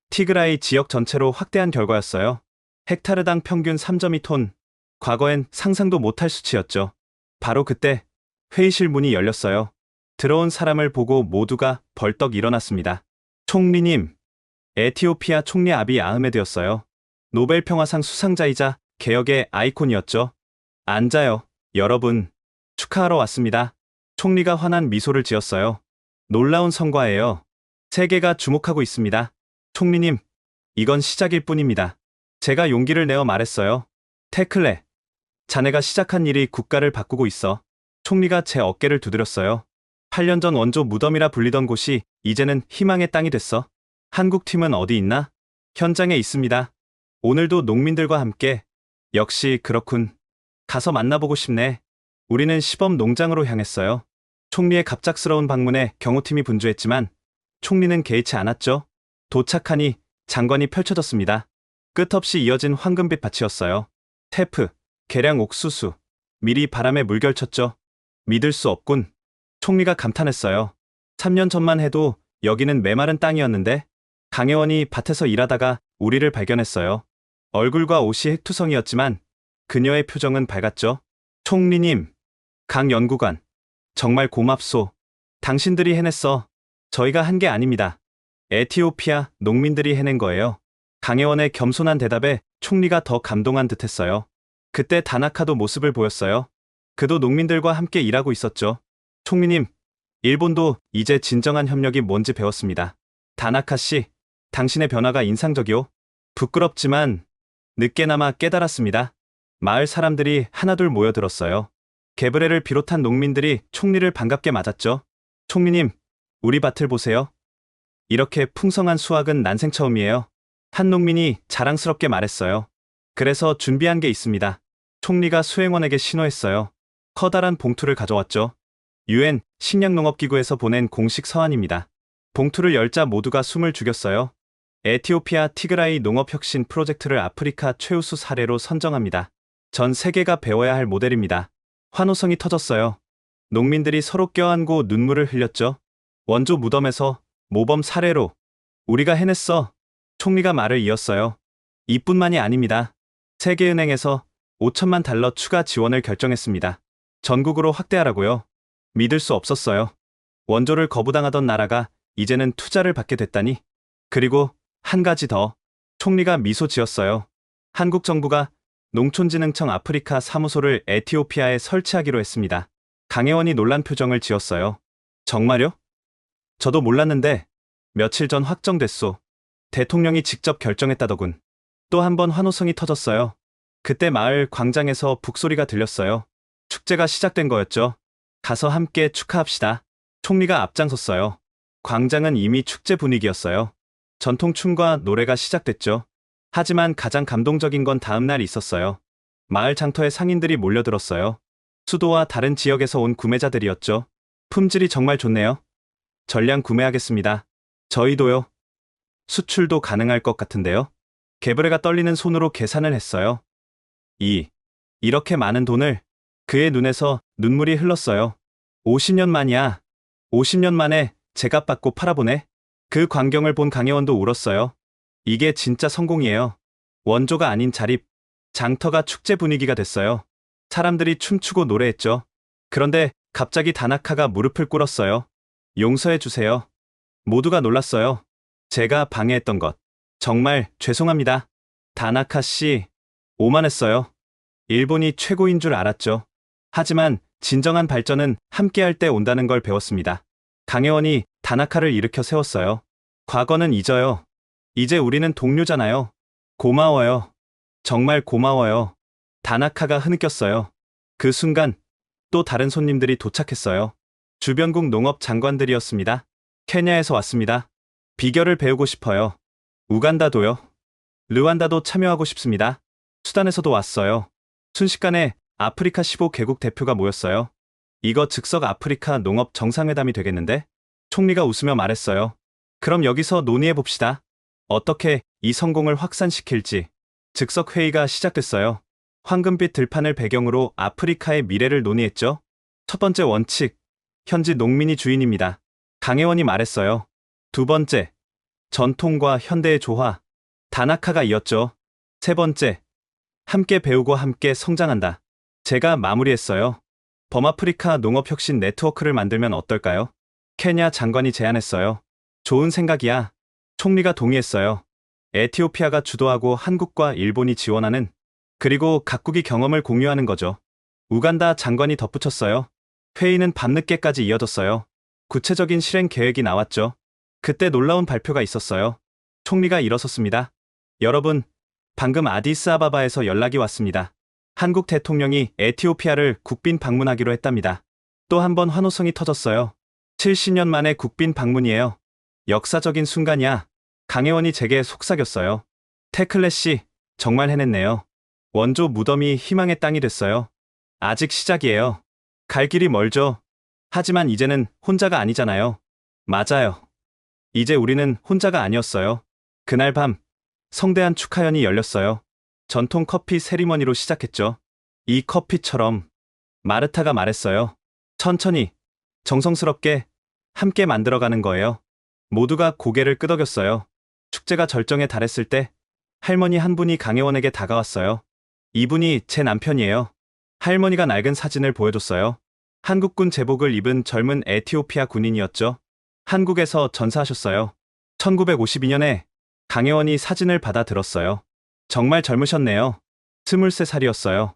[SPEAKER 3] 티그라이 지역 전체로 확대한 결과였어요. 헥타르당 평균 3.2톤, 과거엔 상상도 못할 수치였죠. 바로 그때 회의실 문이 열렸어요. 들어온 사람을 보고 모두가 벌떡 일어났습니다. 총리님, 에티오피아 총리 아비 아흐메드였어요. 노벨 평화상 수상자이자 개혁의 아이콘이었죠. 앉아요. 여러분, 축하하러 왔습니다. 총리가 환한 미소를 지었어요. 놀라운 성과예요. 세계가 주목하고 있습니다. 총리님, 이건 시작일 뿐입니다. 제가 용기를 내어 말했어요. 테클레, 자네가 시작한 일이 국가를 바꾸고 있어. 총리가 제 어깨를 두드렸어요. 8년 전 원조 무덤이라 불리던 곳이 이제는 희망의 땅이 됐어. 한국 팀은 어디 있나? 현장에 있습니다. 오늘도 농민들과 함께. 역시 그렇군. 가서 만나보고 싶네. 우리는 시범 농장으로 향했어요. 총리의 갑작스러운 방문에 경호팀이 분주했지만 총리는 개의치 않았죠. 도착하니 장관이 펼쳐졌습니다. 끝없이 이어진 황금빛 밭이었어요. 테프, 계량 옥수수, 미리 바람에 물결쳤죠. 믿을 수 없군. 총리가 감탄했어요. 3년 전만 해도 여기는 메마른 땅이었는데. 강혜원이 밭에서 일하다가 우리를 발견했어요. 얼굴과 옷이 핵투성이었지만 그녀의 표정은 밝았죠. 총리님, 강 연구관, 정말 고맙소. 당신들이 해냈어. 저희가 한 게 아닙니다. 에티오피아 농민들이 해낸 거예요. 강혜원의 겸손한 대답에 총리가 더 감동한 듯했어요. 그때 다나카도 모습을 보였어요. 그도 농민들과 함께 일하고 있었죠. 총리님, 일본도 이제 진정한 협력이 뭔지 배웠습니다. 다나카 씨, 당신의 변화가 인상적이오. 부끄럽지만 늦게나마 깨달았습니다. 마을 사람들이 하나둘 모여들었어요. 게브레를 비롯한 농민들이 총리를 반갑게 맞았죠. 총리님, 우리 밭을 보세요. 이렇게 풍성한 수확은 난생 처음이에요. 한 농민이 자랑스럽게 말했어요. 그래서 준비한 게 있습니다. 총리가 수행원에게 신호했어요. 커다란 봉투를 가져왔죠. UN 식량농업기구에서 보낸 공식 서한입니다. 봉투를 열자 모두가 숨을 죽였어요. 에티오피아 티그라이 농업혁신 프로젝트를 아프리카 최우수 사례로 선정합니다. 전 세계가 배워야 할 모델입니다. 환호성이 터졌어요. 농민들이 서로 껴안고 눈물을 흘렸죠. 원조 무덤에서 모범 사례로 우리가 해냈어. 총리가 말을 이었어요. 이뿐만이 아닙니다. 세계은행에서 5천만 달러 추가 지원을 결정했습니다. 전국으로 확대하라고요. 믿을 수 없었어요. 원조를 거부당하던 나라가 이제는 투자를 받게 됐다니. 그리고 한 가지 더. 총리가 미소 지었어요. 한국 정부가 농촌진흥청 아프리카 사무소를 에티오피아에 설치하기로 했습니다. 강혜원이 놀란 표정을 지었어요. 정말요? 저도 몰랐는데 며칠 전 확정됐소. 대통령이 직접 결정했다더군. 또 한 번 환호성이 터졌어요. 그때 마을 광장에서 북소리가 들렸어요. 축제가 시작된 거였죠. 가서 함께 축하합시다. 총리가 앞장섰어요. 광장은 이미 축제 분위기였어요. 전통춤과 노래가 시작됐죠. 하지만 가장 감동적인 건 다음 날 있었어요. 마을 장터에 상인들이 몰려들었어요. 수도와 다른 지역에서 온 구매자들이었죠. 품질이 정말 좋네요. 전량 구매하겠습니다. 저희도요. 수출도 가능할 것 같은데요. 개브레가 떨리는 손으로 계산을 했어요. 이렇게 많은 돈을. 그의 눈에서 눈물이 흘렀어요. 50년 만이야. 50년 만에 제값 받고 팔아보네. 그 광경을 본 강혜원도 울었어요. 이게 진짜 성공이에요. 원조가 아닌 자립. 장터가 축제 분위기가 됐어요. 사람들이 춤추고 노래했죠. 그런데 갑자기 다나카가 무릎을 꿇었어요. 용서해 주세요. 모두가 놀랐어요. 제가 방해했던 것. 정말 죄송합니다. 다나카 씨, 오만했어요. 일본이 최고인 줄 알았죠. 하지만 진정한 발전은 함께할 때 온다는 걸 배웠습니다. 강혜원이 다나카를 일으켜 세웠어요. 과거는 잊어요. 이제 우리는 동료잖아요. 고마워요. 정말 고마워요. 다나카가 흐느꼈어요. 그 순간 또 다른 손님들이 도착했어요. 주변국 농업 장관들이었습니다. 케냐에서 왔습니다. 비결을 배우고 싶어요. 우간다도요. 르완다도 참여하고 싶습니다. 수단에서도 왔어요. 순식간에 아프리카 15개국 대표가 모였어요. 이거 즉석 아프리카 농업 정상회담이 되겠는데? 총리가 웃으며 말했어요. 그럼 여기서 논의해 봅시다. 어떻게 이 성공을 확산시킬지. 즉석 회의가 시작됐어요. 황금빛 들판을 배경으로 아프리카의 미래를 논의했죠. 첫 번째 원칙, 현지 농민이 주인입니다. 강혜원이 말했어요. 두 번째, 전통과 현대의 조화. 다나카가 이었죠. 세 번째, 함께 배우고 함께 성장한다. 제가 마무리했어요. 범아프리카 농업혁신 네트워크를 만들면 어떨까요? 케냐 장관이 제안했어요. 좋은 생각이야. 총리가 동의했어요. 에티오피아가 주도하고 한국과 일본이 지원하는, 그리고 각국이 경험을 공유하는 거죠. 우간다 장관이 덧붙였어요. 회의는 밤늦게까지 이어졌어요. 구체적인 실행 계획이 나왔죠. 그때 놀라운 발표가 있었어요. 총리가 일어섰습니다. 여러분, 방금 아디스아바바에서 연락이 왔습니다. 한국 대통령이 에티오피아를 국빈 방문하기로 했답니다. 또 한 번 환호성이 터졌어요. 70년 만에 국빈 방문이에요. 역사적인 순간이야. 강혜원이 제게 속삭였어요. 테클레 씨, 정말 해냈네요. 원조 무덤이 희망의 땅이 됐어요. 아직 시작이에요. 갈 길이 멀죠. 하지만 이제는 혼자가 아니잖아요. 맞아요. 이제 우리는 혼자가 아니었어요. 그날 밤, 성대한 축하연이 열렸어요. 전통 커피 세리머니로 시작했죠. 이 커피처럼. 마르타가 말했어요. 천천히, 정성스럽게, 함께 만들어가는 거예요. 모두가 고개를 끄덕였어요. 축제가 절정에 달했을 때 할머니 한 분이 강혜원에게 다가왔어요. 이분이 제 남편이에요. 할머니가 낡은 사진을 보여줬어요. 한국군 제복을 입은 젊은 에티오피아 군인이었죠. 한국에서 전사하셨어요. 1952년에 강혜원이 사진을 받아 들었어요. 정말 젊으셨네요. 23살이었어요.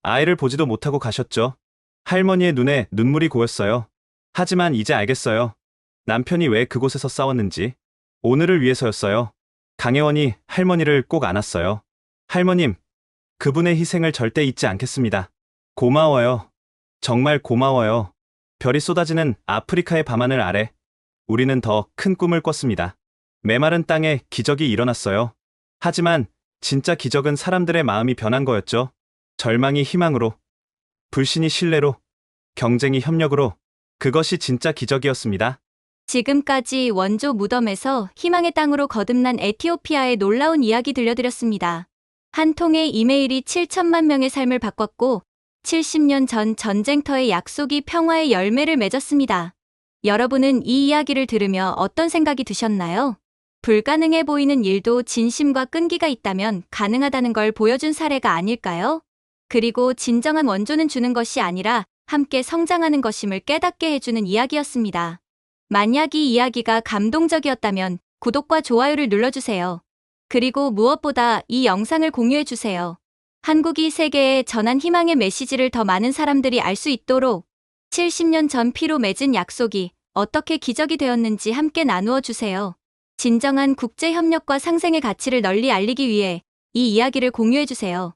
[SPEAKER 3] 아이를 보지도 못하고 가셨죠. 할머니의 눈에 눈물이 고였어요. 하지만 이제 알겠어요. 남편이 왜 그곳에서 싸웠는지. 오늘을 위해서였어요. 강혜원이 할머니를 꼭 안았어요. 할머님, 그분의 희생을 절대 잊지 않겠습니다. 고마워요. 정말 고마워요. 별이 쏟아지는 아프리카의 밤하늘 아래 우리는 더 큰 꿈을 꿨습니다. 메마른 땅에 기적이 일어났어요. 하지만 진짜 기적은 사람들의 마음이 변한 거였죠. 절망이 희망으로, 불신이 신뢰로, 경쟁이 협력으로. 그것이 진짜 기적이었습니다.
[SPEAKER 2] 지금까지 원조 무덤에서 희망의 땅으로 거듭난 에티오피아의 놀라운 이야기 들려드렸습니다. 한 통의 이메일이 7천만 명의 삶을 바꿨고 70년 전 전쟁터의 약속이 평화의 열매를 맺었습니다. 여러분은 이 이야기를 들으며 어떤 생각이 드셨나요? 불가능해 보이는 일도 진심과 끈기가 있다면 가능하다는 걸 보여준 사례가 아닐까요? 그리고 진정한 원조는 주는 것이 아니라 함께 성장하는 것임을 깨닫게 해주는 이야기였습니다. 만약 이 이야기가 감동적이었다면 구독과 좋아요를 눌러주세요. 그리고 무엇보다 이 영상을 공유해주세요. 한국이 세계에 전한 희망의 메시지를 더 많은 사람들이 알 수 있도록 70년 전 피로 맺은 약속이 어떻게 기적이 되었는지 함께 나누어 주세요. 진정한 국제협력과 상생의 가치를 널리 알리기 위해 이 이야기를 공유해주세요.